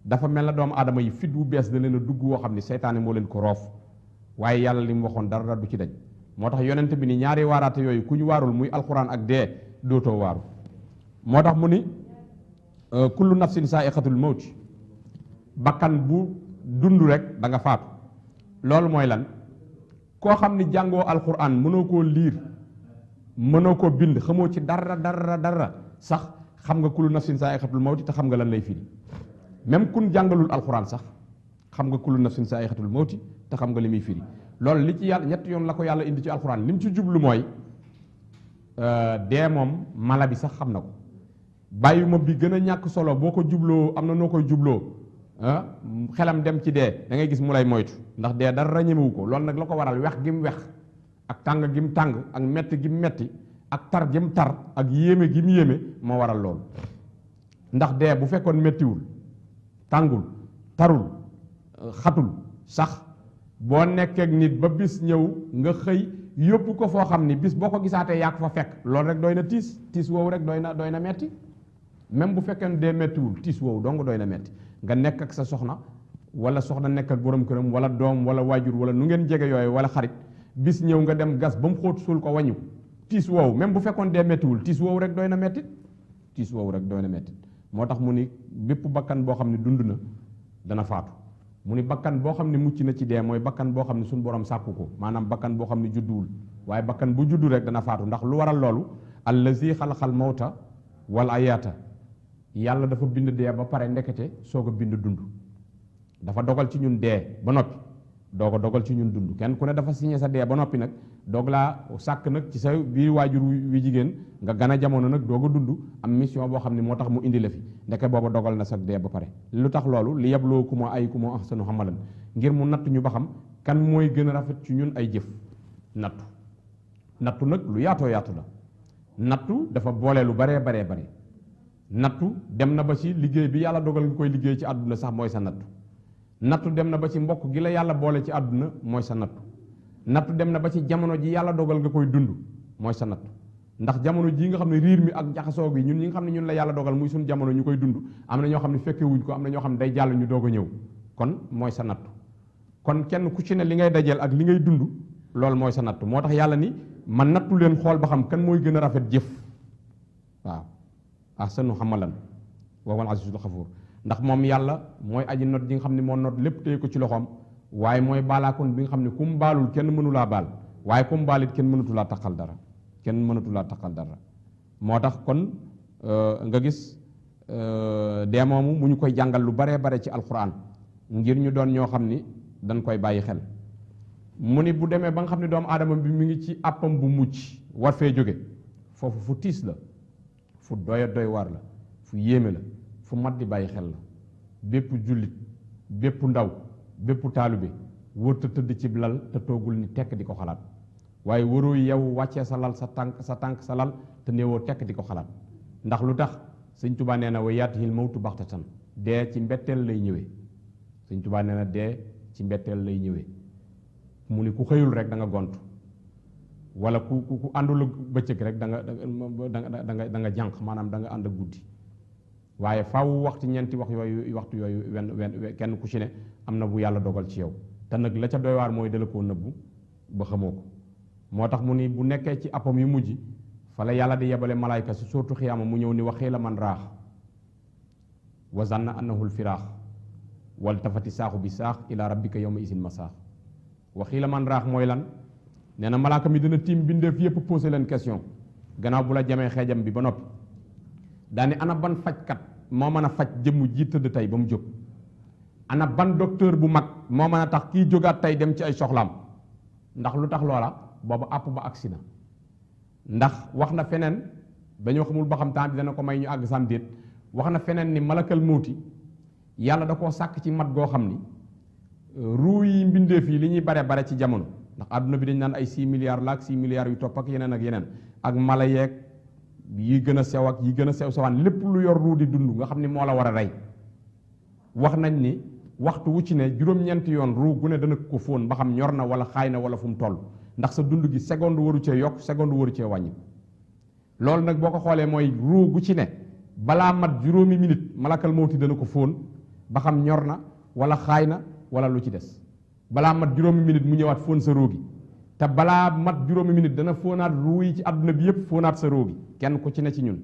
dafa mel na doomu aadama yi fit wu bees da leen a dugg woo xam ni seytaane moo leen ko roof waaye yàlla li mu waxoon dara du ci dañ moo tax yonent bi ni ñaari waaraate yooyu ku ñu waarul muy alxuraan ak dee dootoo waaru moo tax mu ni kullu nafsin saaiqatul mawti bakkan bu dund rek da nga faatu loolu mooy lan koo xam ni jàngoo alxuraan mënoo koo liir mënoo koo bind xamoo ci dara sax xam nga kullu nafsin saaiqatul mawti te xam nga lan lay firi même kun jàngalul alxuraan sax xam nga kullu nafsin saaiqatul mawti te xam nga li muy firi loolu li ci yàlla ñetti yoon la ko yàlla indi ci alxuraan li mu ci jublu mooy dee moom mala bi sax xam na ko bàyyi ma bi gën a ñàkk solo boo ko jubloo am na noo koy jubloo xelam dem ci dee da ngay gis mu lay moytu ndax dee dara ñemewu ko loolu nag la ko waral wex gi mu wex ak tàng gi mu tàng ak metti gi mu metti ak tar gi mu tar ak yéeme gi mu yéeme moo waral loolu ndax dee bu fekkoon mettiwul tàngul tarul xatul sax boo nekkee nit ba bis ñëw nga xëy yóbbu ko foo xam ni bis boo ko gisaatee yaa ko fa fekk loolu rek doy na tiis woowu rek doy na metti même bu fekkee dee mettiwul tiis woowu dong doy na metti nga nekk ak sa soxna wala soxna nekk ak borom këram wala doom wala waajur wala nu ngeen jege yooyu wala xarit bis ñëw nga dem gas ba mu xóot suul ko wàññu tiis woowu même bu fekkoon dee mettiwul tiis woowu rek doy na metti tiis woowu rek doy na metti moo tax mu ni bépp bakkan boo xam ne dund na dana faatu mu ni bakkan boo xam ne mucc na ci dee mooy bakkan boo xam ne suñu borom sàkku ko maanaam bakkan boo xam ne judduwul waaye bakkan bu juddu rek dana faatu ndax lu waral loolu allazi xalaqal mawta wal ayaata yàlla dafa bind dee ba pare ndekete soog a bind dund dafa dogal ci ñun dee ba noppi doog a dogal ci ñun dund kenn ku ne dafa signé sa dee ba noppi nag doog laa sàkk nag ci sa biir waajur wi jigéen nga gën a jamono nag doog a dund am mission boo xam ne moo tax mu indi la fi ndeke booba dogal na sa dee ba pare lu tax loolu li yablookum ayyukum ahsanu amalan ngir mu natt ñu ba xam kan mooy gën a rafet ci ñun ay jëf nattu nag lu yaatoo yaatu la nattu dafa boole lu baree bare nattu dem na ba ci liggéey bi yàlla dogal nga koy liggéey ci àdduna sax mooy sa nattu dem na ba ci mbokk gi la yàlla boole ci àdduna mooy sa nattu dem na ba ci jamono ji yàlla dogal nga koy dund mooy sa nattu ndax jamono ji nga xam ne riir mi ak jaxasoo gi ñun ñi nga xam ne ñun la yàlla dogal muy suñu jamono ñu koy dund am na ñoo xam ne fekke wuñ ko am na ñoo xam ne day jàll ñu doog a ñëw kon mooy sa nattu kon kenn ku ci ne li ngay dajeel ak li ngay dund loolu mooy sa nattu moo tax yàlla ni man nattu leen xool ba xam kan mooy gën a rafet jëf waaw ahsanu amalan wa huwal azizul xafuur ndax moom yàlla mooy aji not ji nga xam ne moo not lépp téye ko ci loxoom waaye mooy baalaakoon bi nga xam ne ku mu baalul kenn mënulaa baal waaye ku mu baalit kenn mënatulaa taqal dara moo tax kon nga gis dee moomu mu ñu koy jàngal lu baree bare ci alquran ngir ñu doon ñoo xam ni dañ koy bàyyi xel mu ni bu demee ba nga xam ne doomu aadama bi mi ngi ci àppam bu mucc war fee jóge foofu fu tiis la fu doy waar la fu yéeme la fu mat di bàyyi xel la bépp jullit bépp ndaw bépp taalibe wërta tëdd ci lal te toogul ni tekk di ko xalaat waaye waroo yow wàccee sa lal sa tànk sa lal te néewoo tekk di ko xalaat ndax lu tax sëñ Tuubaa nee na wa yaatihil mawtu baxtatan dee ci mbetteel lay ñëwee sëñ Tuubaa nee na dee ci mbetteel lay ñëwee mu ni ku xëyul rek da nga gont wala ku àndul bëccëg rek da nga jànq maanaam da nga ànd ak guddi waaye faaw waxtu ñeenti waxtu yooyu wenn kenn ku ci ne am na bu yàlla dogal ci yow te nag la ca doy waar mooy dala koo nëbbu ba xamoo ko moo tax mu ni bu nekkee ci appam yu mujj fa la yàlla di yebale malaayka si suurtu xiyaama mu ñëw ni waxii la man raax wa zanna annahu lfiraax wal tafati saaxu bi saax ila rabbika yawma isin masaax waxii la man raax mooy lan nee na malaaka mi dina tiim bindeef yépp posé leen question gannaaw bu la jamee xeejam bi ba noppi daani ana ban fajkat moo mën a faj jëmm ji tëdd tey ba mu jóg ana ban docteur bu mag moo mën a tax kii jógaat tey dem ci ay soxlaam ndax lu tax loola boobu àpp ba agsi na ndax wax na feneen dañoo xamul ba xam temps bi dana ko may ñu àgg sam déet wax na feneen ni malakal mawti yàlla da koo sàkk ci mat goo xam ni ruu yi mbindeef yi li ñuy bare ci jamono ndax àdduna bi dañ naan ay 6 milliards la ak 6 milliards yu topp ak yeneen ak mala yeeg yi gën a sew ak yi gën a sew sewaan lépp lu yor ruu di dund nga xam ni moo la war a rey wax nañ ni waxtu wu ci ne juróom-ñeenti yoon ruu gu ne dana ko fóon ba xam ñor na wala xaay na wala fu mu toll ndax sa dund gi seconde waru cee yokk seconde waru cee wàññi loolu nag boo ko xoolee mooy ruu gu ci ne balaa mat juróomi minute malakal mawti dana ko fóon ba xam ñor na wala xaay na wala lu ci des balaa mat juróomi minute mu ñëwaat fóon sa ruu gi te balaa mat juróomi minute dana fóonaat ruu yi ci àdduna bi yépp fóonaat sa ruu gi kenn ku ci ne ci ñun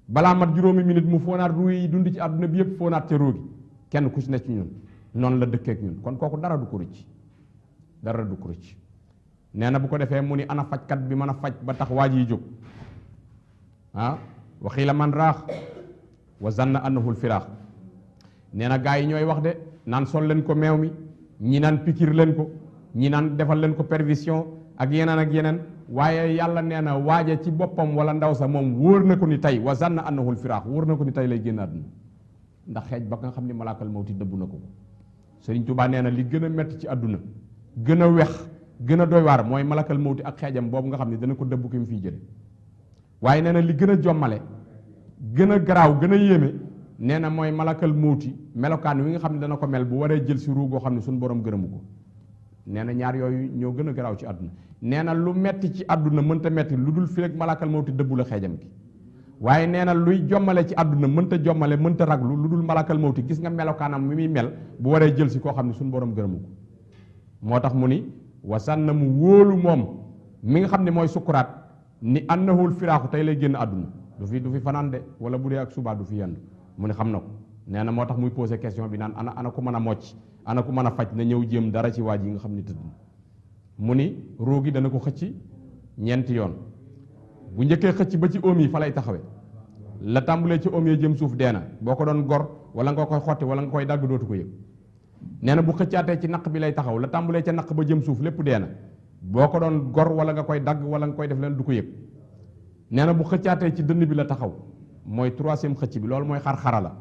balaa mat juróomi minute mu fóonaat ruu yi dund ci àdduna bi yépp fóonaat ca ruu gi kenn ku ci ne ci ñun noonu la dëkkeek ñun kon kooku dara du ko rëcc nee na bu ko defee mu ni ana fajkat bi mën a faj ba tax waa ji jóg waxii la man raax wa zanna annahu lfiraax nee na gaa yi ñooy wax de naan sol leen ko meew mi ñi naan pikir leen ko ñi naan defal leen ko perfusion ak yeneen waaye yàlla nee na waaja ci boppam wala ndaw sa moom wóor na ko ni tey wa zanna annahu lfiraax wóor na ko ni tey lay génn àdduna ndax xeej ba nga xam ni malaakal mawti dëbb na ko Sëriñ Tuubaa nee na li gën a metti ci àdduna gën a wex gën a doy waar mooy malakal mawti ak xeejam boobu nga xam ne dana ko dëbb ki mu fiy jële waaye nee na li gën a jommale gën a garaaw gën a yéeme nee na mooy malakal mawti melokaan wi nga xam ne dana ko mel bu waree jël si ruu goo xam ne suñu borom gërëmu ko nee na ñaar yooyu ñoo gën a garaaw ci àdduna nee na lu metti ci àdduna mënta metti lu dul fi rek malakal mawti dëbbu la xeejam gi waaye nee na luy jommale ci àdduna mënta jommale mënta raglu lu dul malakal mawti gis nga melokaanam mi muy mel bu waree jël si koo xam ne suñu borom gërëmu ko moo tax mu ni wasan na mu wóolu moom mi nga xam ne mooy sukkuraat ni annahul firaaxu tey lay génn àdduna du fi fanaan de wala bu dee ak subaa du fi yendu mu ne xam na ko nee na moo tax muy posé question bi naan ana ku mën a mocc ana ku mën a faj na ñëw jéem dara ci waaj yi nga xam ne tëdd mu ni ruu gi dana ko xëcc ñeenti yoon bu njëkkee xëcc ba ci oom yi fa lay taxawe la tàmbulee ci oom yi jëm suuf dee na boo ko doon gor wala nga koy xotti wala nga koy dagg dootu ko yëg nee na bu xëccaatee ci naq bi lay taxaw la tàmbulee ca naq ba jëm suuf lépp dee na boo ko doon gor wala nga koy dagg wala nga koy def leen du ko yëg nee na bu xëccaatee ci dënn bi la taxaw mooy troisième xëcc bi loolu mooy xar-xara la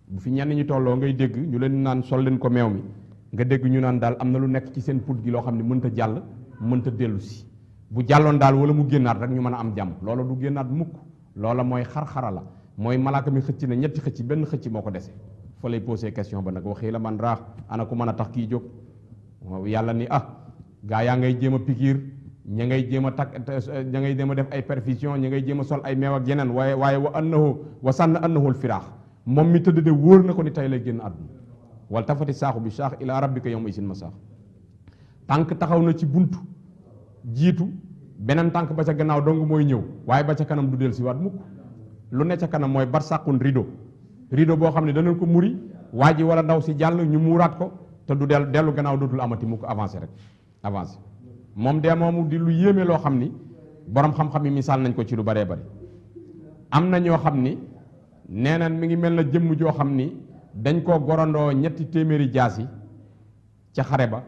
bu fi ñenn ñi tolloo ngay dégg ñu leen naan sol leen ko meew mi nga dégg ñu naan daal am na lu nekk ci seen put gi loo xam ne mënta jàll mënta dellu si bu jàlloon daal wala mu génnaat rek ñu mën a am jàmm loola du génnaat mukk loola mooy xar-xara la mooy malaaka mi xëcc na ñetti xëcc benn xëcc moo ko dese fa lay posé question ba nag waxii la man raax ana ku mën a tax kii jóg yàlla ni gaa yaa ngay jéem a pikiir ña ngay jéem a takk ña ngay jéem a def ay perfusion ña ngay jéem a sol ay meew ak yeneen waaye wa sànn annahu firaax moom mi tëdd de wóor na ko ni tey lay génn àdduna wal tafati saaxu bi saax ila rabbika yawma isin masaax tànk taxaw na ci buntu jiitu beneen tànk ba ca gannaaw dong mooy ñëw waaye ba ca kanam du del si waat mukk lu ne ca kanam mooy barsàqun rideau boo xam ne danañ ko muri waa ji wala ndaw si jàll ñu muuraat ko te du dellu gannaaw dootul amati mukk avancé moom de moomu di lu yéeme loo xam ni borom xam-xam yi misaal nañ ko ci lu baree bari am na ñoo xam ni nee na mi ngi mel na jëmm joo xam ni dañ koo gorandoo 300 jaasi ca xare ba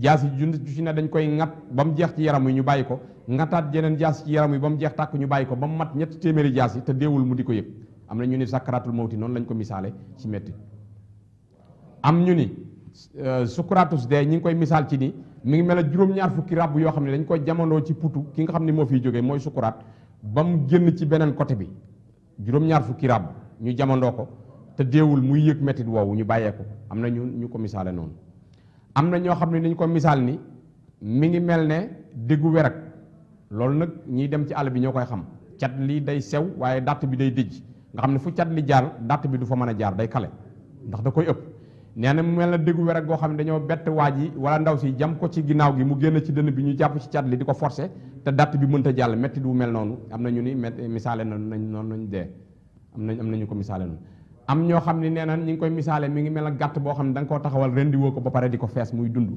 jaasi ju ci ne dañ koy ŋat ba mu jeex ci yaram wi ñu bàyyi ko ŋataat jeneen jaasi ci yaram wi ba mu jeex tàkk ñu bàyyi ko ba mu mat 300 jaasi te deewul mu di ko yëg am na ñu ni sakaraatul mawti noonu lañ ko misaale ci metti am ñu ni sukuratus dee ñi ngi koy misaal ci ni mi ngi mel ne juróom-ñaar fukki ràbb yoo xam ne dañ koy jamonoo ci putu ki nga xam ne moo fiy jógee mooy sukuraat ba mu génn ci beneen côté bi juróom-ñaar fukki ràbb ñu jamandoo ko te deewul muy yëg mettit woowu ñu bàyyee ko am na ñu ko misaale noonu am na ñoo xam ne niñ ko misaal ni mi ngi mel ne déggu werag loolu nag ñiy dem ci àll bi ñoo koy xam cat lii day sew waaye dàtt bi day dijj nga xam ne fu cat li jaar dàtt bi du fa mën a jaar day kale ndax da koy ëpp nee na mu mel na déggu werag goo xam ne dañoo bett waaj yi wala ndaw si jam ko ci ginnaaw gi mu génn ci dënn bi ñu jàpp ci cat li di ko forcer te dàtt bi mënta jàll metti du mel noonu am na ñu ni misaale noonu nañ dee am nañu ko misaale noonu am ñoo xam ne nee na ñi ngi koy misaale mi ngi mel na gàtt boo xam ne da nga koo taxawal rendi woo ko ba pare di ko fees muy dund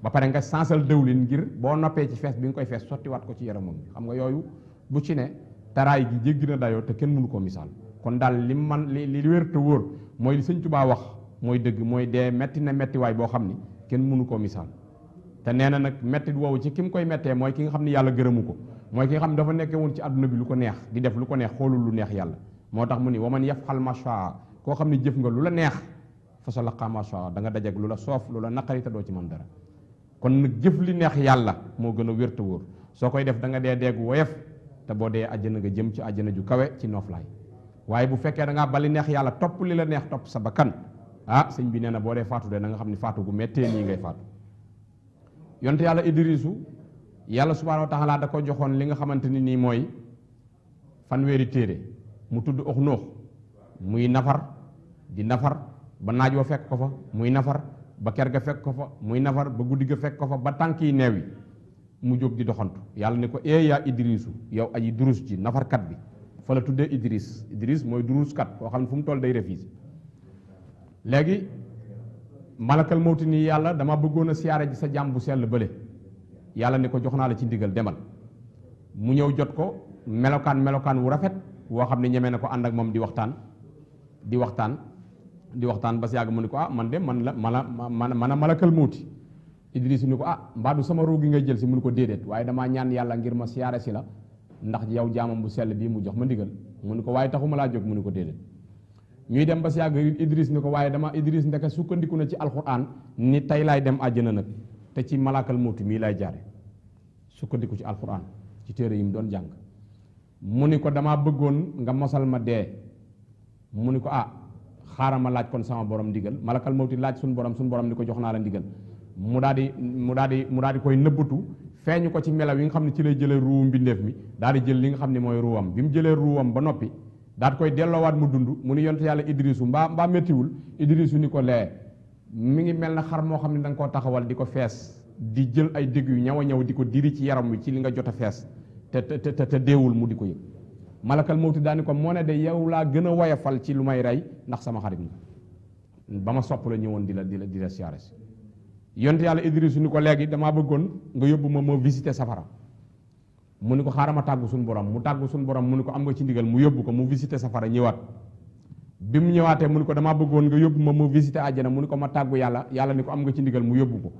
ba pare nga sansal dëwlin ngir boo noppee ci fees bi nga koy fees sottiwaat ko ci yaramam bi xam nga yooyu bu ci ne taraay gi jéggi na dayoo te kenn mënu koo misaal kon daal li wér te wóor mooy li Sëñ Tuubaa wax mooy dëgg mooy dee metti na mettiwaay boo xam ni kenn mënu koo misaal te nee na nag mettit woowu ci ki mu koy mettee mooy ki nga xam ne yàlla gërëmu ko mooy ki nga xam ne dafa nekkee woon ci àdduna bi lu ko neex di def lu ko neex xoolul lu neex yàlla moo tax mu ni waman yafxal ma shaa koo xam ne jëf nga lu la neex fa sa laqa ma shaa da nga dajeg lu la soof lu la naqari te doo ci mën dara kon nag jëf li neex yàlla moo gën a wér te wóor soo koy def da nga dee deegu woyof te boo dee àjjana nga jëm ci àjjana ju kawe ci nooflaay waaye bu fekkee da ngaa bali neex yàlla topp li la neex topp sa bakkan sëñ bi nee na boo dee faatu de na nga xam ne faatu gu méttee nii ngay faatu yonte yàlla Idrisu yàlla subhaanahu wa taala da ko joxoon li nga xamante ni nii mooy fanweeri téere mu tudd Uxnuux muy nafar di nafar ba naaj wa fekk ko fa muy nafar ba ker ga fekk ko fa muy nafar ba guddi ga fekk ko fa ba tànk yi neew yi mu jóg di doxantu yàlla ne ko yaa Idrisu yow aji durus ji nafarkat bi fa la tuddee Idris mooy duruskat koo xam ne fu mu toll day refise léegi malakal mawti nii yàlla dama bëggoon a siyaare ji sa jàmm bu sell bële yàlla ne ko jox naa la ci ndigal demal mu ñëw jot ko melokaan wu rafet woo xam ne ñemee na ko ànd ak moom di waxtaan ba si yàgg mu ne ko man de man a malakal mawti Idris ni ko mbaadu sama ruu gi ngay jël si mu ne ko déedéet waaye damaa ñaan yàlla ngir ma siyaare si la ndax yow jaamam bu sell bii mu jox ma ndigal mu ne ko waaye taxuma laa jóg mu ne ko déedéet ñuy dem ba si yàgg Idris ni ko waaye Idris ndeke sukkandiku na ci alxuraan ni tey laay dem àjjana nag te ci malakal mawti mii lay jaare sukkandiku ci alxuraan ci téere yi mu doon jàng mu ni ko damaa bëggoon nga mosal ma dee mu ni ko xaaral ma laaj kon sama borom ndigal malakal mawti laaj suñu borom ni ko jox naa la ndigal mu daal di koy nëbbatu feeñu ko ci melaw yi nga xam ne ci lay jëlee ruuwu mbindeef mi daal di jël li nga xam ne mooy ruuwam bi mu jëlee ruuwam ba noppi daal di koy delloowaat mu dund mu ni yonte yàlla Idrisu mbaa méttiwul Idrisu ni ko lee mi ngi mel na xar moo xam ne da nga koo taxawal di ko fees di jël ay dégg yu ñaw a ñaw di ko diri ci yaram wi ci li nga jot a fees te deewul mu di ko yëg malakal mawti daani ko moo ne de yow laa gën a woyafal ci lu may rey ndax sama xarit nga ba ma sopp la ñëwoon di la siyaare si yonte yàlla Idrisu ni ko léegi damaa bëggoon nga yóbbu ma visiter safara mu ni ko xaaral ma tàggu suñu borom mu tàggu suñu borom mu ni ko am nga ci ndigal mu yóbbu ko mu visiter safara ñëwaat bi mu ñëwaatee mu ni ko damaa bëggoon nga yóbbu ma visiter àjjana mu ni ko ma tàggu yàlla ni ko am nga ci ndigal mu yóbbu ko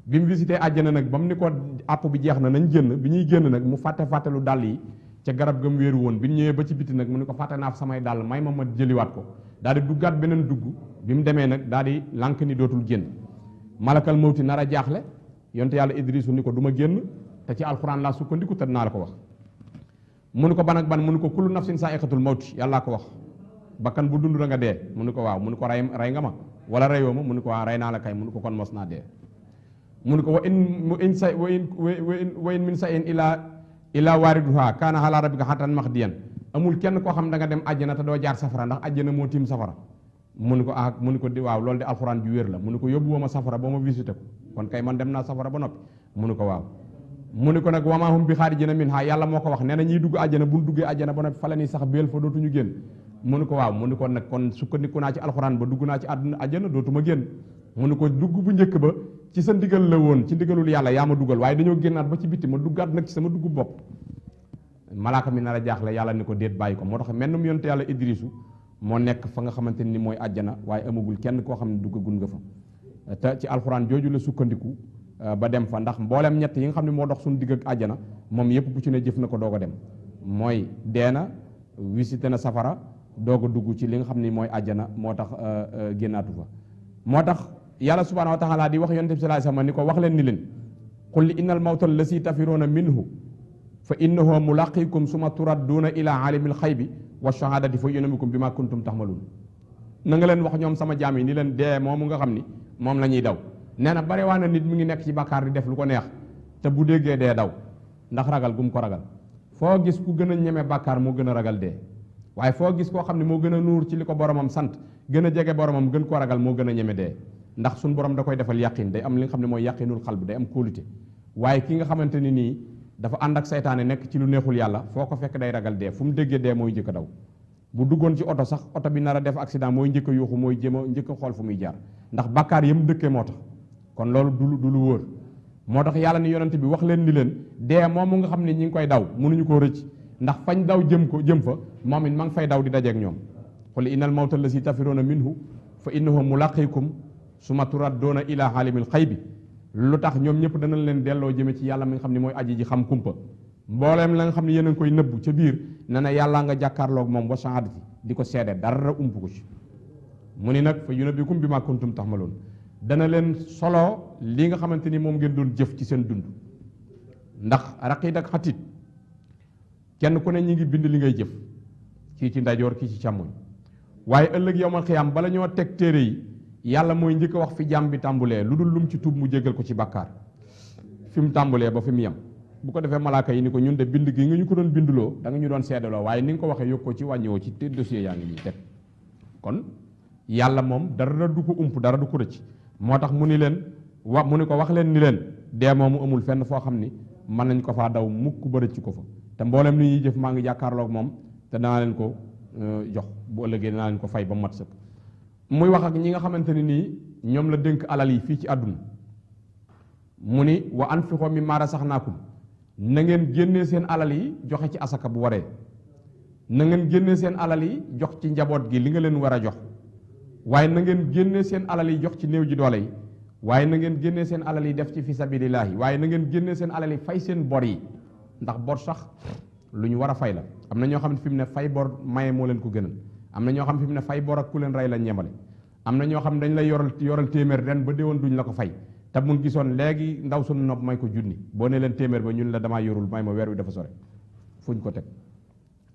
bi mu visiter àjjana nag ba mu ni ko àpp bi jeex na nañ génn bi ñuy génn nag mu fàttelu dàll yi ca garab ga mu wéeru woon bi ñu ñëwee ba ci biti nag mu ni ko fàtte naa samay dàll may ma jëliwaat ko daal di duggaat beneen dugg bi mu demee nag daal di lànk ni dootul génn malakal mawti nar a jaaxle yonte yàlla Idrisu ni ko du ma génn te ci alxuraan laa sukkandiku te dinaa la ko wax mu ni ko ban ak ban mu ni ko kullu nafsin saa'iqatul mawti yàllaa ko wax bakkan bu dund da nga dee mu ni ko waaw mu ni ko rey nga ma wala reyoo ma mu ni ko waaw rey naa la kay mu ni ko kon mos naa dee mu ni ko wa in min shay'in illaa waariduhaa kaana alaa rabbika hatman maqdiyyan amul kenn koo xam da nga dem àjjana te doo jaar safara ndax àjjana moo tiim safara mu ni ko waaw loolu de alxuraan ju wér la mu ni ko yóbbu ma safara ba ma visité ko kon kay man dem naa safara ba noppi mu ni ko waaw mu ni ko nag wa maa hum bi xaarijiina minhaa yàlla moo ko wax nee na ñiy dugg àjjana bu ñu duggee àjjana ba noppi fa la ñuy sax béel fa dootuñu génn mu ni ko waaw mu ni ko nag kon sukkandiku naa ci alxuraan ba dugg naa ci àjjana dootuma génn mu ni ko dugg bu njëkk ba ci sa ndigal la woon ci ndigalul yàlla yaa ma dugal waaye dañoo génnaat ba ci bitti ma duggaat nag ci sama dugg bopp malaaka mi nar a jaaxle yàlla ni ko déet bàyyi ko moo tax mel num yonte yàlla Idrisu moo nekk fa nga xamante ni mooy àjjana waaye amagul kenn koo xam ne duggagul nga fa te ci alxuraan jooju la sukkandiku ba dem fa ndax mboolem ñett yi nga xam ne moo dox suñu digg ak àjjana moom yépp bu ci ne jëf na ko doog a dem mooy deena visité na safara doog a dugg ci li nga xam ne mooy àjjana moo tax génnaatu fa moo tax yàlla subhaanahu wa taala di wax yonent bi sallallahu alayhi wasallam ni ko wax leen ni leen qul innal mawta allazii tafiruuna minhu fa innahu mulaqikum summa turadduuna ila alimil xaybi wa shahadati fa yunabbiukum bima kuntum taxmaluun na nga leen wax ñoom sama jaam yi ni leen dee moomu nga xam ni moom la ñuy daw nee na bari waa na nit mi ngi nekk ci bàkkaar di def lu ko neex te bu déggee dee daw ndax ragal gum ko ragal foo gis ku gën a ñeme bàkkaar moo gën a ragal dee waaye foo gis koo xam ne moo gën a nuur ci li ko boromam sant gën a jege boromam gën koo ragal moo gën a ñeme dee ndax suñ borom da koy defal yàqin day am li nga xam ne mooy yàqinul xalb day am kóolute waaye ki nga xamante ni nii dafa ànd ak saytaane nekk ci lu neexul yàlla foo ko fekk day ragal dee fu mu déggee dee mooy njëkk a daw bu duggoon ci oto sax oto bi nar a def accident mooy njëkk a yuuxu mooy jéem a njëkk a xool fu muy jaar ndax bàkkaar yam dëkkee moo tax kon loolu du lu wóor moo tax yàlla ni yonent bi wax leen ni leen dee moomu nga xam ne ñi ngi koy daw mënuñu koo rëcc ndax fañ daw jëm fa moom it ma ngi fay daw di dajeek ñoom qul innal mawta allazi tafiruuna minhu fa innahu mulaqikum summa turaddoona ila aalimil xaybi lu tax ñoom ñëpp danañ leen delloo jëme ci yàlla mi nga xam ne mooy aji ji xam kumpa mbooleem la nga xam ne yéen a ngi koy nëbbu ca biir ne na yàllaa nga jàkkaarloog moom wa shahadati di ko seede dara ump ko ci mu ni nag fa yunabbikum bimaa kuntum taxmaloon dana leen solo li nga xamante ni moom ngeen doon jëf ci seen dund ndax raqiid ak xatiit kenn ku ne ñi ngi bind li ngay jëf kii ci ndajoor kii ci càmmoñ waaye ëllëg yowmal xiyaam bala ñoo teg téere yi yàlla mooy njëkk a wax fi jàmm bi tàmbulee lu dul lum ci tuub mu jéggal ko ci bàkkaar fi mu tàmbulee ba fi mu yem bu ko defee malaaka yi ni ko ñun de bind gi nga ñu ko doon binduloo da nga ñu doon seedaloo waaye ni nga ko waxee yokk ko ci wàññiwoo ci te dossier yaa ngi ñuy teg kon yàlla moom dara du ko ump dara du ko rëcc moo tax mu ni ko wax leen ni leen dee moomu amul fenn foo xam ni mën nañ ko faa daw mukk ba rëcc ko fa te mboolem li ñuy jëf maa ngi jàkkaarloog moom te danaa leen ko jox bu ëllëgee danaa leen ko fay ba mat sëkk muy wax ak ñi nga xamante ne nii ñoom la dénk alal yi fii ci àdduna mu ni wa anfiqu mimmaa razaqnaakum na ngeen génnee seen alal yi joxe ci asaka bu waree na ngeen génnee seen alal yi jox ci njaboot gi li nga leen war a jox waaye na ngeen génnee seen alal yi jox ci néew ji doole yi waaye na ngeen génnee seen alal yi def ci fi sabilillaahi waaye na ngeen génnee seen alal yi fay seen bor yi ndax bor sax lu ñu war a fay la am na ñoo xam ne fi mu ne fay bor maye moo leen ko gënal am na ñoo xam ne fi mu ne fay bor ak ku leen rey la ñemale am na ñoo xam ne dañ lay yoral téeméer ren ba déwoon duñ la ko fay te mun gisoon léegi ndaw sunu nopp may ko junni boo ne leen téeméer ba ñun la damaa yorul may ma weer wi dafa sore fuñ ko teg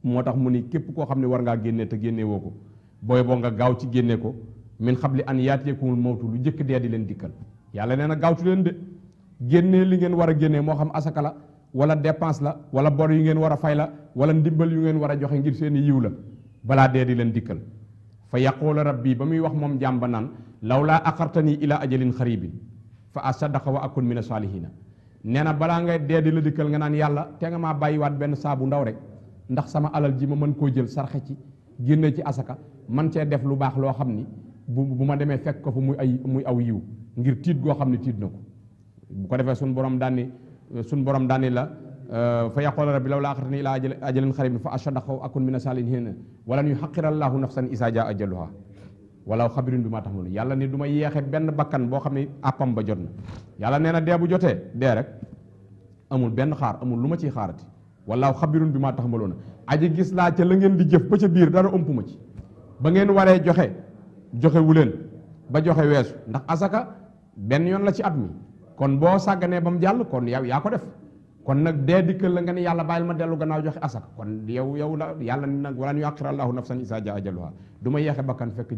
moo tax mu ni képp koo xam ne war ngaa génnee te génnee woo ko booy boo nga gaaw ci génnee ko min xabli an yaatiyakumul mawtu lu jëkk dee di leen dikkal yàlla nee na gaawtu leen de génnee li ngeen war a génnee moo xam asaka la wala dépense la wala bor yu ngeen war a fay la wala ndimbal yu ngeen war a joxe ngir seen yiw la balaa dee di leen dikkal fa yaqula rabbi ba muy wax moom jàmba naan lawlaa axartani ila ajalin xaribin fa asaddaqa wa akun mina saalihiina nee na balaa ngay dee di la dikkal nga naan yàlla te nga maa bàyyiwaat benn saabu ndaw rek ndax sama alal ji ma mën koo jël sarxe ci génne ci asaka man cee def lu baax loo xam ni bu ma demee fekk ko fa muy aw yiw ngir tiit goo xam ne tiit na ko bu ko defee suñ borom daani la fa yaqula rabbi lawlaa axartani ilaa ajalin xaribin fa asaddaqa wa akun mina saalihiina walan yuxaqira llaahu nafsan izaa jaa ajaluhaa wala xabirin bi maa tax loolu yàlla ni du ma yeexe benn bakkan boo xam ne àppam ba jot na yàlla nee na dee bu jotee dee rek amul benn xaar amul lu ma ciy xaarati wala xabirun bi maa tax ma loona aji gis laa ca la ngeen di jëf ba ca biir dara ëmp ma ci ba ngeen waree joxe wu leen ba joxe weesu ndax asaka benn yoon la ci at mi kon boo sàgganee ba mu jàll kon yow yaa ko def kon nag dee dikkal la nga ne yàlla bàyyil ma dellu gannaaw joxe asaka kon yow la yàlla ni nag wala ñu yuaxxira llaahu nafsan izaa jaa ajaluhaa du ma yeexe bakkan fekk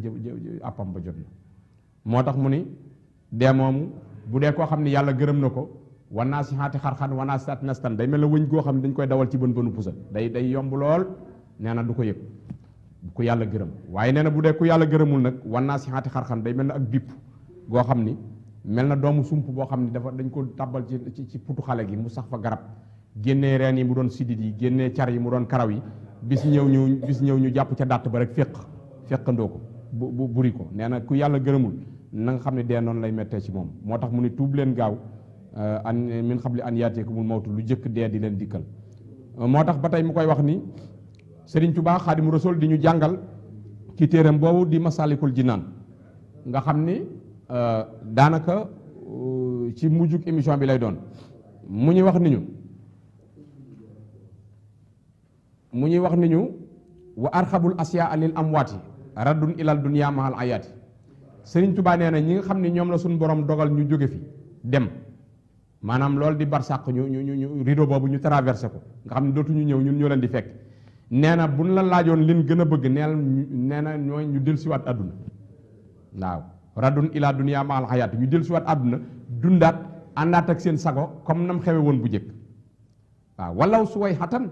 àppam ba jot na moo tax mu ni dee moomu bu dee koo xam ne yàlla gërëm na ko wanaasihaati xarxan wanaasihaati nastan day mel na wëñ goo xam ne dañ koy dawal ci bën bënu pusa day yomb lool nee na du ko yëg ku yàlla gërëm waaye nee na bu dee ku yàlla gërëmul nag wanaasihaati xarxan day mel na ak bipp goo xam ni mel na doomu sump boo xam ne dañ ko tàbbal ci putu xale gi mu sax fa garab génnee reen yi mu doon sidit yi génnee car yi mu doon karaw yi bis ñëw ñu jàpp ca dàtt ba rek féqandoo ko bu buri ko nee na ku yàlla gërëmul na nga xam ne dee noonu lay mettee ci moom moo tax mu ne tuub leen gaaw min xabli an yaatiyakumul mawtu lu jëkk dee di leen dikkal moo tax ba tey mu koy wax ni Sëriñ Tuubaa Xaadimu Rasuul di ñu jàngal ci téeram boobu di Masaalikul Jinaan nga xam ni daanaka ci mujjug émission bi lay doon mu ñuy wax ni ñu wa arxabul asiyaa lil amwaati raddun ilal dunya mahal ayaati Sëriñ Tuubaa nee na ñi nga xam ne ñoom la suñu borom dogal ñu jóge fi dem maanaam loolu di barsàq ñu rideau boobu ñu traversé ko nga xam ne dootuñu ñëw ñun ñoo leen di fekk nee na buñ la laajoon liñ gën a bëgg nee na ñooy ñu dellusiwaat àdduna waaw radun ila dunya ma al hayat ñu del suwaat àdduna dundaat àndaat ak seen sago comme nam xewe woon bu jëkk waaw walaw suway xatan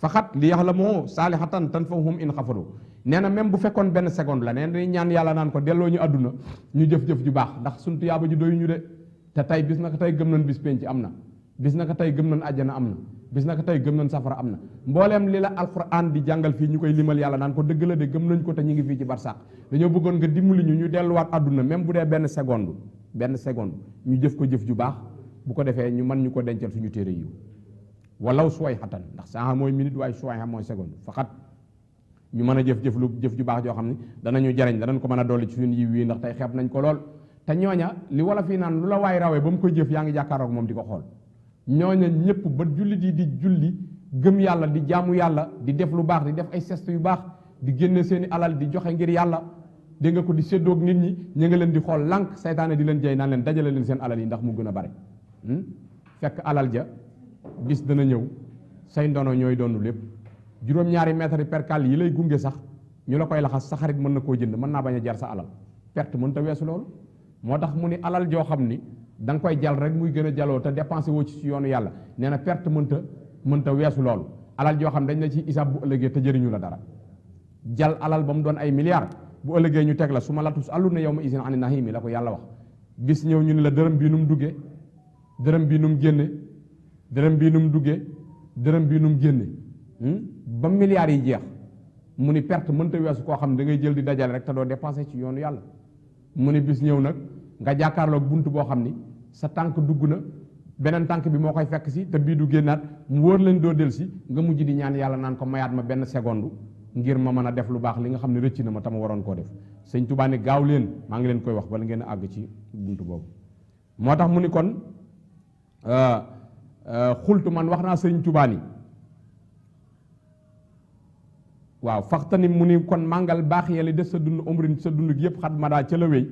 faxat li yaxlamoo saalihatan tanfahum in xafalu nee na même bu fekkoon benn seconde la nee na dañuy ñaan yàlla naan ko delloo ñu àdduna ñu jëf-jëf ju baax ndax suñ tuyaaba ji doyu ñu de te tey bis naka tey gëm nañ bis penc am na bis naka tey gëm nañ àjjana am na bis naka tey gëm nañ safara am na mbooleem li la alquran di jàngal fii ñu koy limal yàlla naan ko dëgg la de gëm nañ ko te ñu ngi fii ci barsàq dañoo bëggoon nga dimbali ñu delluwaat àdduna même bu dee benn seconde ñu jëf ko jëf ju baax bu ko defee ñu mën ñu ko dencal suñu téere yi walaw suway xatan ndax saa mooy minute waaye suway xam mooy seconde faxat ñu mën a jëf ju baax joo xam ne danañu jariñ danañ ko mën a dolli ci suñu yiw yi ndax tey xeeb nañ ko lool te ñooña li wala fii naan lu la waay rawee ba mu koy jëf yaa ngi jàkkaaroog moom di ko xool ñooña ñëpp ba jullit yi di julli gëm yàlla di jaamu yàlla di def lu baax di def ay geste yu baax di génne seeni alal di joxe ngir yàlla dégg nga ko di séddoog nit ñi ñu nga leen di xool lànk saytaane di leen jey naan leen dajale leen seen alal yi ndax mu gën a bare fekk alal ja bis dana ñëw say ndono ñooy doonu lépp juróom-ñaari mètre percale yi lay gunge sax ñu la koy laxas sa xarit mën na koo jënd mën naa bañ a jar sa alal perte mën ta weesu loolu moo tax mu ni alal joo xam ni da nga koy jal rek muy gën a jaloo te dépensé woo ci yoonu yàlla nee na perte mënta weesu loolu alal joo xam dañ la ci isaab bu ëllëgee te jëriñu la dara jal alal ba mu doon ay milliards bu ëllëgee ñu teg la su ma latus àllu na yow ma isin ani nahimi la ko yàlla wax bis ñëw ñu ne la dërëm bii nu mu duggee dërëm bii nu mu génne dërëm bii nu mu duggee dërëm bii nu mu génne ba milliards yi jeex mu ni perte mënta weesu koo xam ne da ngay jël di dajale rek te doo dépensé ci yoonu yàlla mu ni bis ñëw nag nga jàkkaarloog bunt boo xam ni sa tànk dugg na beneen tànk bi moo koy fekk si te bii du génnaat mu wóor leen doo del si nga mujj di ñaan yàlla naan ko mayaat ma benn seconde ngir ma mën a def lu baax li nga xam ne rëcc na ma tama waroon koo def sëñ Tuubaa ne gaaw leen maa ngi leen koy wax bala ngeen a àgg ci buntu boobu moo tax mu ni kon xultu man wax naa sëñ Tuubaa ni waaw faxtani mu ni kon màngal baax yàlla des sa dund umrin sa dund gi yëpp xat ma daa ca la wéy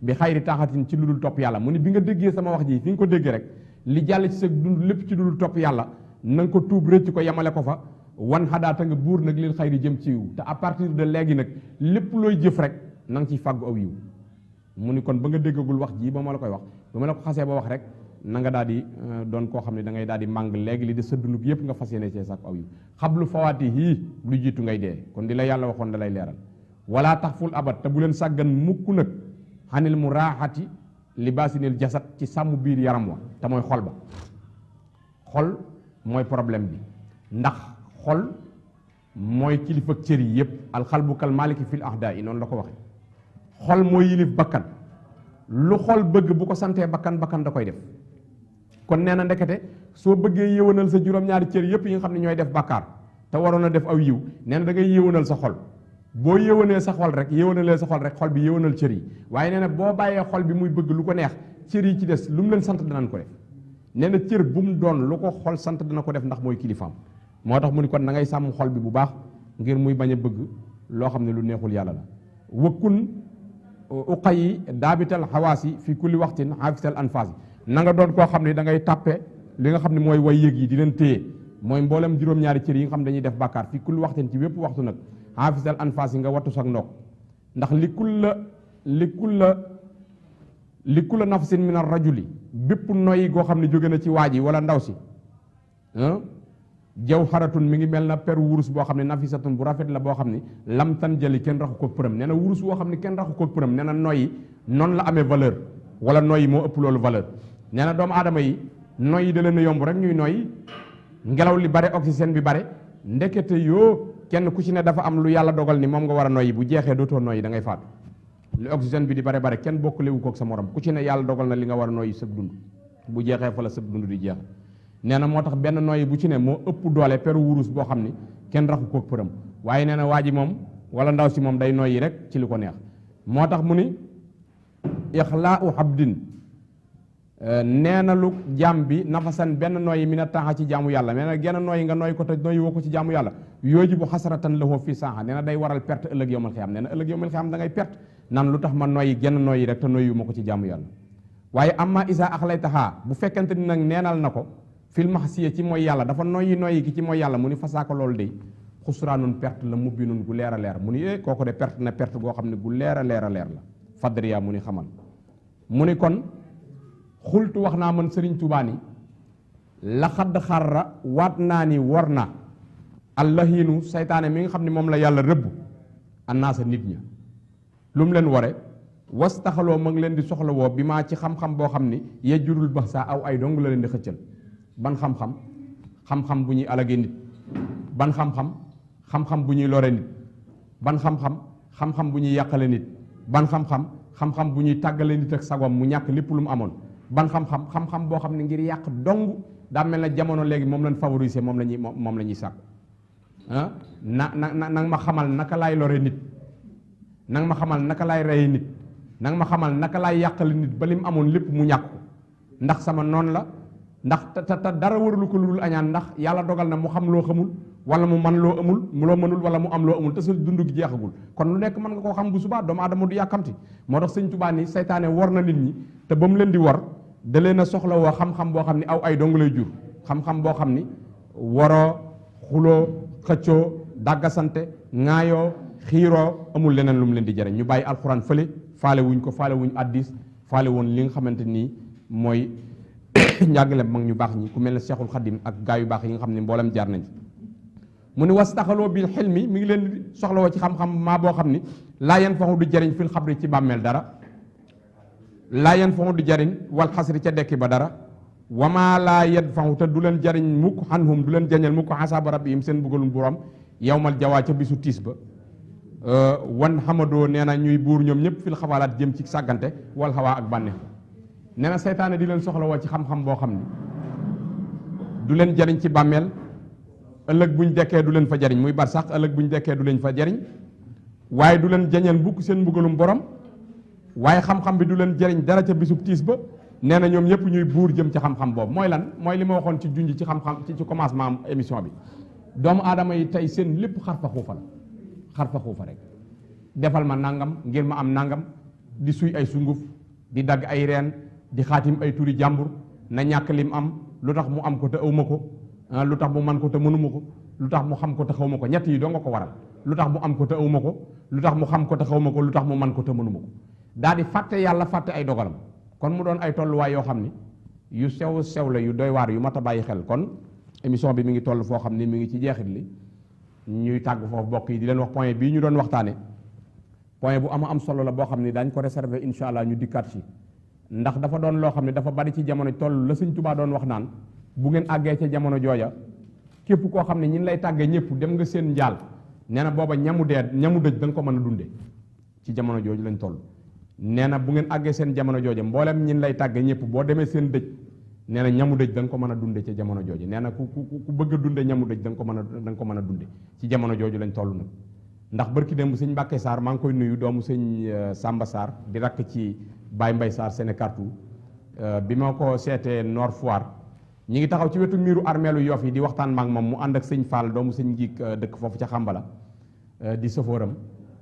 bi xayri taxatin ci lu dul topp yàlla mu ni bi nga déggee sama wax ji fi nga ko déggee rek li jàll ci sa dund lépp ci lu dul topp yàlla na nga ko tuub rëcc ko yemale ko fa wan xadaata nga buur nag lil xayri jëm ci yiw te à partir de léegi nag lépp looy jëf rek na nga ciy fàggu aw yiw mu ni kon ba nga déggagul wax ji ba ma la koy wax ba ma la ko xasee ba wax rek na nga daal di doon koo xam ne da ngay daal di màng léegi li di sa dund yëpp nga fas yéene cee sàkku aw yiw xablu fawaati yii lu jiitu ngay dee kon di la yàlla waxoon da lay leeral wala tax ful abat te bu leen sàggan mukk nag xanil mu raaxati libaasinil jasad ci sàmm biir yaram wa te mooy xol ba xol mooy problème bi ndax xol mooy kilifa cër yi yëpp alxalbu kal maliki fil ahda yi noonu la ko waxe xol mooy yilif bakkan lu xol bëgg bu ko santee bakkan da koy def kon nee na ndekete soo bëggee yëwanal sa juróom-ñaari cër yëpp yi nga xam ne ñooy def bakkaar te waroon a def aw yiw nee na da ngay yëwanal sa xol boo yëwanee sa xol rek yëwanalee sa xol rek xol bi yëwanal cër yi waaye nee na boo bàyyee xol bi muy bëgg lu ko neex cër yi ci des lu mu leen sant danañ ko def nee na cër bu mu doon lu ko xol sant dana ko def ndax mooy kilifaam moo tax mu ni kon da ngay sàmm xol bi bu baax ngir muy bañ a bëgg loo xam ne lu neexul yàlla la wëkkun uqayi daabital xawaasi fi kulli waxtin xaafital anfaasi na nga doon koo xam ne da ngay tàppe li nga xam ne mooy way yëg yi di leen téye mooy mboolem juróom-ñaari cër yi nga xam ne dañuy def bàkkaar fi kulli waxtin ci wépp waxtu nag xaafisal anfaas yi nga wattu sag ndox ndax li kulla nafsin min ar rajuli bépp noyyi goo xam ne jóge na ci waaj yi wala ndaw si jaw xaratun mi ngi mel na per wurus boo xam ne nafisatun bu rafet la boo xam ne lam tan jëli kenn raxu ko përëm nee na wurus boo xam ne kenn raxu ko përëm nee na noyyi noonu la amee valeur wala noyyi moo ëpp loolu valeur nee na doomu aadama yi noyyi da leen a yomb rek ñuy noyyi ngelaw li bare oxygène bi bare ndekete yoo kenn ku ci ne dafa am lu yàlla dogal ni moom nga war a noyyi bu jeexee dootoo noyyi da ngay faatu li oxygène bi di bare bare kenn bokkalewu kook sa morom ku ci ne yàlla dogal na li nga war a noyyi sëb dund bu jeexee fa la sëb dund di jeex nee na moo tax benn noyyi bu ci ne moo ëpp doole peru wurus boo xam ni kenn raxu kook përëm waaye nee na waa ji moom wala ndaw si moom day noyyi rek ci li ko neex moo tax mu ni ixlaau habdin nee na lu jaam bi nafasan benn noyyi mi na taxa ci jaamu yàlla nee na genn noyyi nga noyyi ko te noyyi woo ko ci jaamu yàlla yooji bu xasaratan la fii saaxa nee na day waral perte ëllëg yowmal xiyaam nee na ëllëg yowmal xiyaam da ngay perte nan lu tax ma noyyi genn noyyi rek te noyyi ma ko ci jaamu yàlla waaye amma isa axlay taxaa bu fekkente ni nag neenal na ko fil maxsiya ci mooy yàlla dafa noyyi gi ci mooy yàlla mu ni fasaako loolu de xusraanun perte la mubbi nun gu leer a leer mu ni kooku de perte na perte goo xam ne gu leer a leer la fadriya mu ni xamal mu ni kon xultu wax naa man Sëriñ Tuubaa ni laxadd xarra waat naa ni war na allahiinu saytaane mi nga xam ne moom la yàlla rëbb annaasa nit ña lu mu leen ware wastaxaloo ma ngi leen di soxla woo bi maa ci xam-xam boo xam ni yejjurul bax saa aw ay dong la leen di xëccal ban xam-xam xam-xam bu ñuy alage nit ban xam-xam xam-xam bu ñuy lore nit ban xam-xam xam-xam bu ñuy yàqale nit ban xam-xam xam-xam bu ñuy tàggale nit ak sagom mu ñàkk lépp lu mu amoon ban xam-xam xam-xam boo xam ne ngir yàq dong daa mel na jamono léegi moom lañ favoriser moom la ñuy sàkku nang ma xamal naka laay lore nit nang ma xamal naka laay reye nit nang ma xamal naka laay yàqale nit ba li mu amoon lépp mu ñàkk ko ndax sama noon la ndax te dara waralu ko lu dul añaan ndax yàlla dogal na mu xam loo xamul wala mu man loo amul mu loo mënul wala mu am loo amul te sa dund gi jeexagul kon lu nekk mën nga koo xam bu subaa doomu aadama du yàkkamti moo tax Sëñ Tuubaa ni saytaane war na nit ñi te ba mu leen di war da leen a soxla woo xam-xam boo xam ni aw ay dong lay jur xam-xam boo xam ni waroo xuloo xëccoo dàggasante ŋaayoo xiiroo amul leneen lu mu leen di jëriñ ñu bàyyi alxuraan fële faale wuñ ko faale wuñ addis faale woon li nga xamante nii mooy njàngale mag ñu baax ñi ku mel ne Seexul Xadim ak gaa yu baax yi nga xam ne mboolem jaar nañ mu ni wastaxaloo bil xilmi mi ngi leen di soxlawoo ci xam-xam maa boo xam ni laa yan faxu du jariñ fil xabri ci bàmmeel dara laa yan faxu du jariñ wal xasri ca dekki ba dara wamaa laa yed faxu te du leen jariñ mukk xanhum du leen jañal mukk xasaaba rabbihim seen bëggalum borom yawmal jawaa ca bisu tiis ba wan xamadoo nee na ñuy buur ñoom ñëpp fil xabaalaat jëm ci sàggante wal xawaa ak bànneex nee na seytaane di leen soxlawoo ci xam-xam boo xam ni du leen jariñ ci bàmmeel ëllëg buñ dekkee du leen fa jariñ muy bar sax ëllëg buñ dekkee du leen fa jariñ waaye du leen jañal bukk seen mbugalum borom waaye xam-xam bi du leen jariñ dara ca bisub tiis ba nee na ñoom ñëpp ñuy buur jëm ci xam-xam boobu mooy lan mooy li ma waxoon ci junj ci xam-xam ci commencement émission bi doomu aadama yi tey seen lépp xarfa xuufa la xarfa xuufa rek defal ma nangam ngir ma am nangam di suy ay sunguf di dagg ay reen di xaatim ay turi jàmbur na ñàkk lim am lu tax mu am ko te awma ko lu tax mu man ko te mënuma ko lu tax mu xam ko te xawma ko ñett yi doo nga ko waral lu tax mu am ko te awma ko lu tax mu xam ko te xawma ko lu tax mu man ko te mënuma ko daal di fàtte yàlla fàtte ay dogalam kon mu doon ay tolluwaay yoo xam ni yu sew sew la yu doy waar yu mat a bàyyi xel kon émission bi mi ngi toll foo xam ni mi ngi ci jeexit li ñuy tàgg foofu bokk yi di leen wax point bii ñu doon waxtaane point bu am solo la boo xam ni daañ ko réserver incha allah ñu dikkaat ci ndax dafa doon loo xam ne dafa bari ci jamono toll la Sëñ Tuubaa doon wax naan bu ngeen àggee ca jamono jooja képp koo xam ne ñin lay tàggee ñëpp dem nga seen njaal nee na booba ñamu dëj da nga ko mën a dunde ci jamono jooju lañ toll nee na bu ngeen àggee seen jamono jooja mboolem ñin lay tàggee ñëpp boo demee seen dëj nee na ñamu dëj da nga ko mën a dunde ci jamono jooju nee na ku bëgg a dunde ñamu dëj da nga ko mën a dunde ci jamono jooju lañ toll nag ndax barki démb sëñ Mbàkke Sarr maa ngi koy nuyu doomu sëñ Samba Sarr di rakk ci Baye Mbay Sarr Sénécartou bi ma ko seetee Nord Foire ñi ngi taxaw ci wetu miiru armeelu Yoff yi di waxtaan maak moom mu ànd ak sëñ Fall doomu sëñ Ngiig dëkk foofu ca Xambala di sëfooram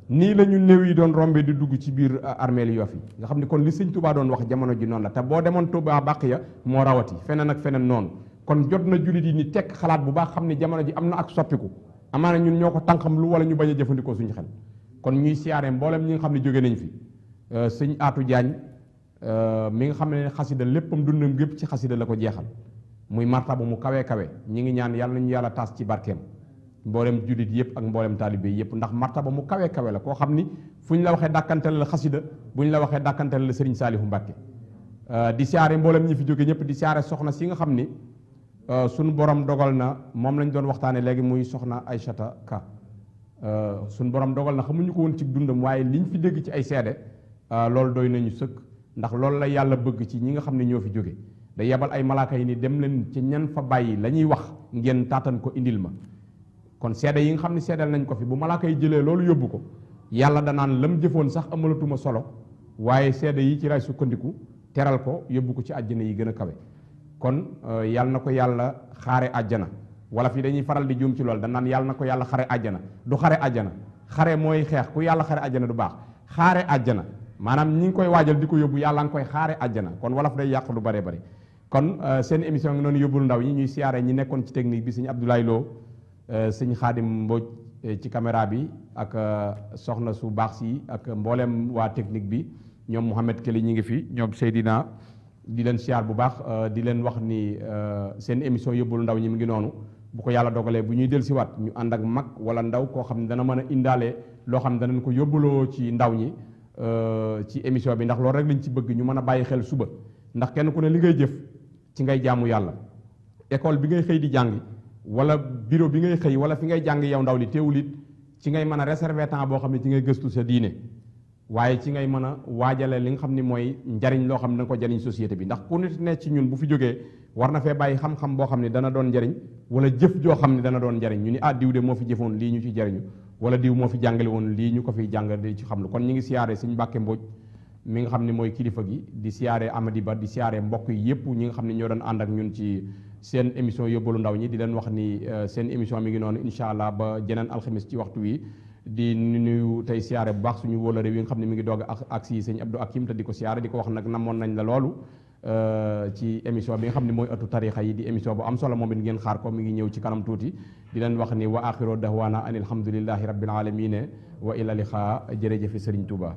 nii la ñu néew yi doon rombe di dugg ci biir armeelu Yoff yi nga xam ne kon li sëñ Touba doon wax jamono ji noonu la te boo demoon Touba bàq ya moo rawati feneen ak feneen noonu kon jot na jullit yi ni tekk xalaat bu baax xam ne jamono ji am na ak soppiku amaana ñun ñoo ko tànqam lu wala ñu bañ a jëfandikoo suñu xel kon ñuy siyaare mboolem ñi nga xam ne jóge nañ fi sëñ Aatu Jaañ mi nga xam ne xasida léppam dundam gépp ci xasida la ko jeexal muy martaba mu kawe kawe ñi ngi ñaan yàlla nañu yàlla taas ci barkeem mboolem jullit yëpp ak mboolem taalibe yëpp ndax martaba mu kawe kawe la koo xam ni fu ñu la waxee dàkkanteel la xasida bu ñu la waxee dàkkanteel la Sëriñ Saalihu Mbàkke di siyaare mboolem ñi fi jóge ñëpp di siyaare soxna si nga xam ni suñu borom dogal na moom lañ doon waxtaane léegi muy soxna Aysata Ka suñu borom dogal na xamuñu ko woon ci dundam waaye liñ fi dégg ci ay seede loolu doy nañu sëkk ndax loolu la yàlla bëgg ci ñi nga xam ne ñoo fi jóge da yebal ay malaaka yi ni dem leen ci ñan fa bàyyi la ñuy wax ngeen taatan ko indil ma kon seede yi nga xam ne seedal nañ ko fi bu malaaka yi jëlee loolu yóbbu ko yàlla danaan lam jëfoon sax amalatuma solo waaye seede yi ci lay sukkandiku teral ko yóbbu ko ci àjjana yi gën a kawe kon yàlla na ko yàlla xaare àjjana wala fi dañuy faral di juum ci loolu danaan yàlla na ko yàlla xare àjjana du xare àjjana xare mooy xeex ku yàlla xare àjjana du baax xaare àjjana maanaam ñi ngi koy waajal di ko yóbbu yàlla nga koy xaare àjjana kon wolof day yàq lu bare bare kon seen émission ngi noonu yóbbul ndaw ñi ñuy siyaare ñi nekkoon ci technique bi sëñ Abdoulaye Lo sëñ Xaadim Mbodj ci caméra bi ak soxna su baax si ak mboolem waa technique bi ñoom Mouhamed Keli ñi ngi fi ñoom Seydina di leen siyaar bu baax di leen wax ni seen émission yóbbalu ndaw ñi mi ngi noonu bu ko yàlla dogalee bu ñuy dellusiwaat ñu ànd ak mag wala ndaw koo xam ne dana mën a indaale loo xam ne danañ ko yóbbaloo ci ndaw ñi ci émission bi ndax loolu rek lañ ci bëgg ñu mën a bàyyi xel suba ndax kenn ku ne li ngay jëf ci ngay jaamu yàlla école bi ngay xëy di jàngi wala bureau bi ngay xëy wala fi ngay jàng yow ndaw li teewul it ci ngay mën a réserver temps boo xam ne ci ngay gëstu sa diine waaye ci ngay mën a waajale li nga xam ni mooy njariñ loo xam ne danga ko jariñ société bi ndax ku nit ne ci ñun bu fi jógee war na fee bàyyi xam-xam boo xam ne dana doon njariñ wala jëf joo xam ne dana doon njariñ ñu ni diw de moo fi jëfoon lii ñu ci jariñu wala diw moo fi jàngale woon lii ñu ko fiy jàngale di ci xam lu kon ñu ngi siyaare Sëñ Mbàkke Mbooj mi nga xam ne mooy kilifa gi di siyaare Amady Ba di siyaare mbokk yi yëpp ñi nga xam ne ñoo doon ànd ak ñun ci seen émission yóbbalu ndaw ñi di leen wax ni seen émission mi ngi noonu incha allah ba jeneen alxamis ci waxtu wi di nuyu tey siyaare bu baax suñu wóolare wi nga xam ne mi ngi doog ak si sëñ Abdou Akim te di ko siyaare di ko wax nag namoon nañ la loolu ci émission bi nga xam ne mooy ëttu tarixa yi di émission bu am solo moom it ngeen xaar ko mi ngi ñëw ci kanam tuuti di leen wax ni wa axiru dahwaana an alhamdulillahi rabbil alamin wa ila liqa jërëjëfi Sëriñ Tuuba.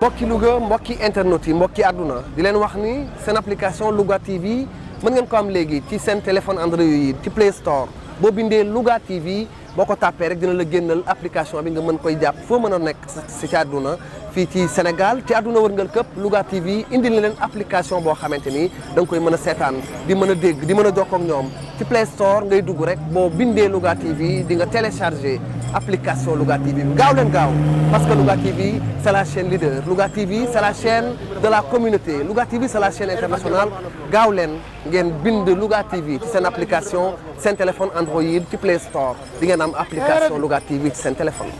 mbokki Louga mbokki internet yi mbokki àdduna di leen wax ni seen application Louga TV mën ngeen ko am léegi ci seen téléphone Android yi ci Play Store boo bindee Louga TV boo ko tàppee rek dina la génnal application bi nga mën koy jàpp foo mën a nekk si ci àdduna fii ci Sénégal ci àdduna wërngal këpp Louga TV indi na leen application boo xamante ni da nga koy mën a seetaan di mën a dégg di mën a jokkoo ak ñoom ci Play Store ngay dugg rek boo bindee Louga TV di nga télécharger application Louga TV bi gaaw leen gaaw parce que Louga TV c'est la chaîne leader Louga TV c'est la chaîne de la communauté Louga TV c'est la chaîne internationale gaaw leen ngeen bind Louga TV ci seen application seen téléphone Android ci Play Store di ngeen am application Louga TV ci seen téléphone.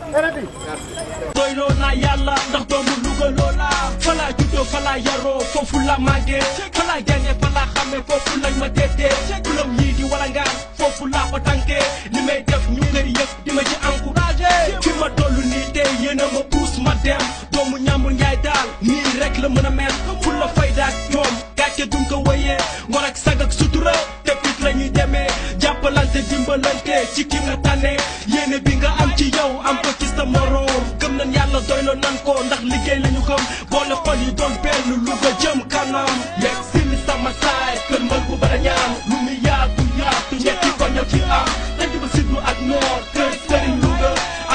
doyloo naa yàlla ndax doomu Louga loola falaa juddoo falaa yaroo foofu la màggee falaa jàngee falaa xamee foofu lañ ma teetee kulom yii di walangaan foofu laa ko tànkee li may def ñu ngay yëg di ma ci encouragé fi ma tollu nii tey yéen a ma puus ma dem doomu ñàmbur njaay daal nii rek la mën a mel ful la fayda ak ñoom gàcce duñ ko wëyee ngor ak sag ak sutura te fit la ñuy demee jàppalante dimbalante ci ki nga tànne yéene bi nga am ci yow am ko ci sa moroom gëm nañ yàlla doyloo nan ko ndax liggéey lañu xam boole xol yi doon benn lu ko jëm kanam yegg si li sama saay kër mbal bu bara ñaan lu mu yaatu yaatu ñetti ko ñoo ci am dañ ba sidlu ak noor kër sëriñ Louga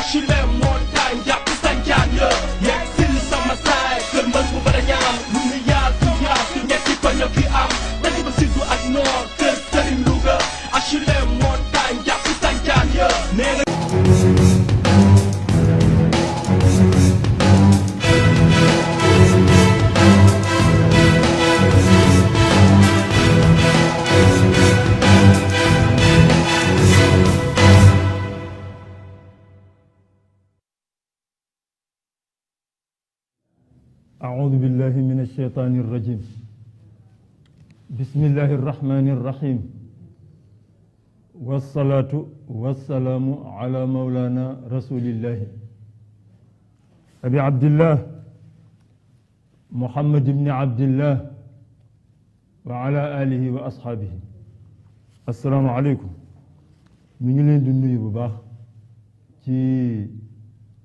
HLM montagne jàpp sancaan ya yegg si li sama saay kër mbal bu bara ñaan lu mu yaatu yaatu ñetti ko ñoo ci am dañ ba sidlu ak noor kër sëriñ Louga HLM montagne jàpp sancaan ya nee na أعوذ بالله من الشيطان الرجيم بسم الله الرحمن الرحيم والصلاة والسلام على مولانا رسول الله أبي عبد الله محمد بن عبد الله وعلى آله وأصحابه السلام عليكم ñu ngi leen di nuyu bu baax ci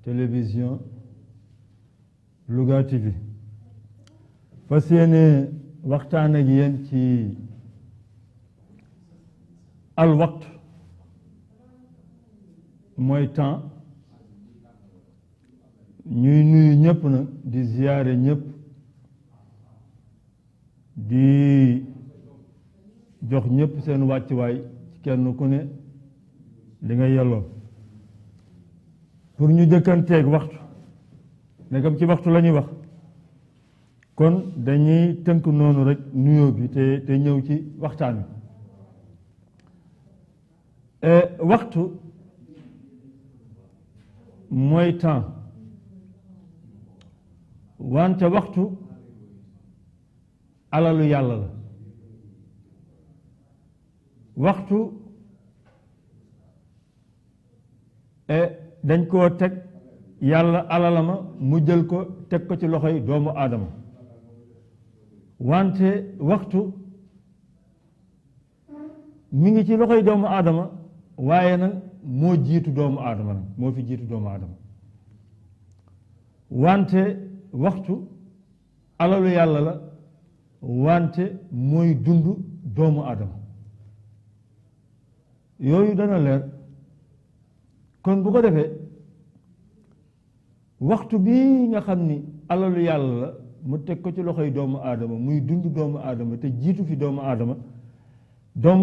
télévision Louga TV fas yéene waxtaan ak yéen ci al waqt mooy temps ñuy nuyu ñëpp nag di ziyaare ñëpp di jox ñëpp seen wàccuwaay ci kenn ku ne li nga yelloo pour ñu jëkkanteeg waxtu nekkam ci waxtu la ñuy wax kon dañuy tënk noonu rek nuyoo bi te ñëw ci waxtaan wi waxtu mooy temps wante waxtu alalu yàlla la waxtu dañ koo teg yàlla alalama mu jël ko teg ko ci loxoy doomu aadama wante waxtu mi ngi ci loxoy doomu aadama waaye nag moo jiitu doomu aadama nag moo fi jiitu doomu aadama wante waxtu alalu yàlla la wante mooy dund doomu aadama yooyu dana leer kon bu ko defee waxtu bii nga xam ni alalu yàlla la mu teg ko ci loxoy doomu aadama muy dund doomu aadama te jiitu fi doomu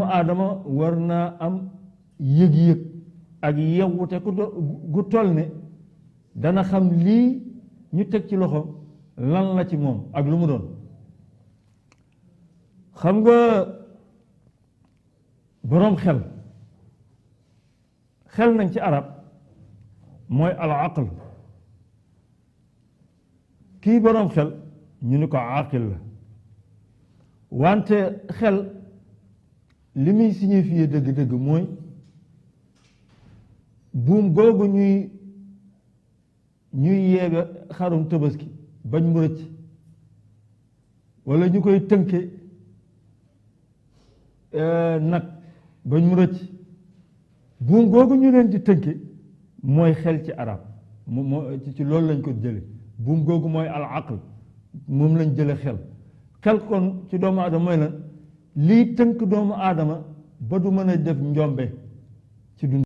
aadama war naa am yëg-yëg ak yewwute gu toll ne dana xam lii ñu teg ci loxo lan la ci moom ak lu mu doon xam nga boroom xel nañ ci arab mooy al aql kii boroom xel ñu ni ko aqil la wante xel li muy signifié dëgg-dëgg mooy buum googu ñuy yeebe xarum tabaski bañ mu rëcc walla ñu koy tënke nag bañ mu rëcc buum googu ñu leen di tënke mooy xel ci arab moo ci loolu lañ ko jële buum googu mooy al aql moom lañ jële xel kon ci doomu aadama mooy lan lii tënk doomu aadama ba du mën a def njombe ci dund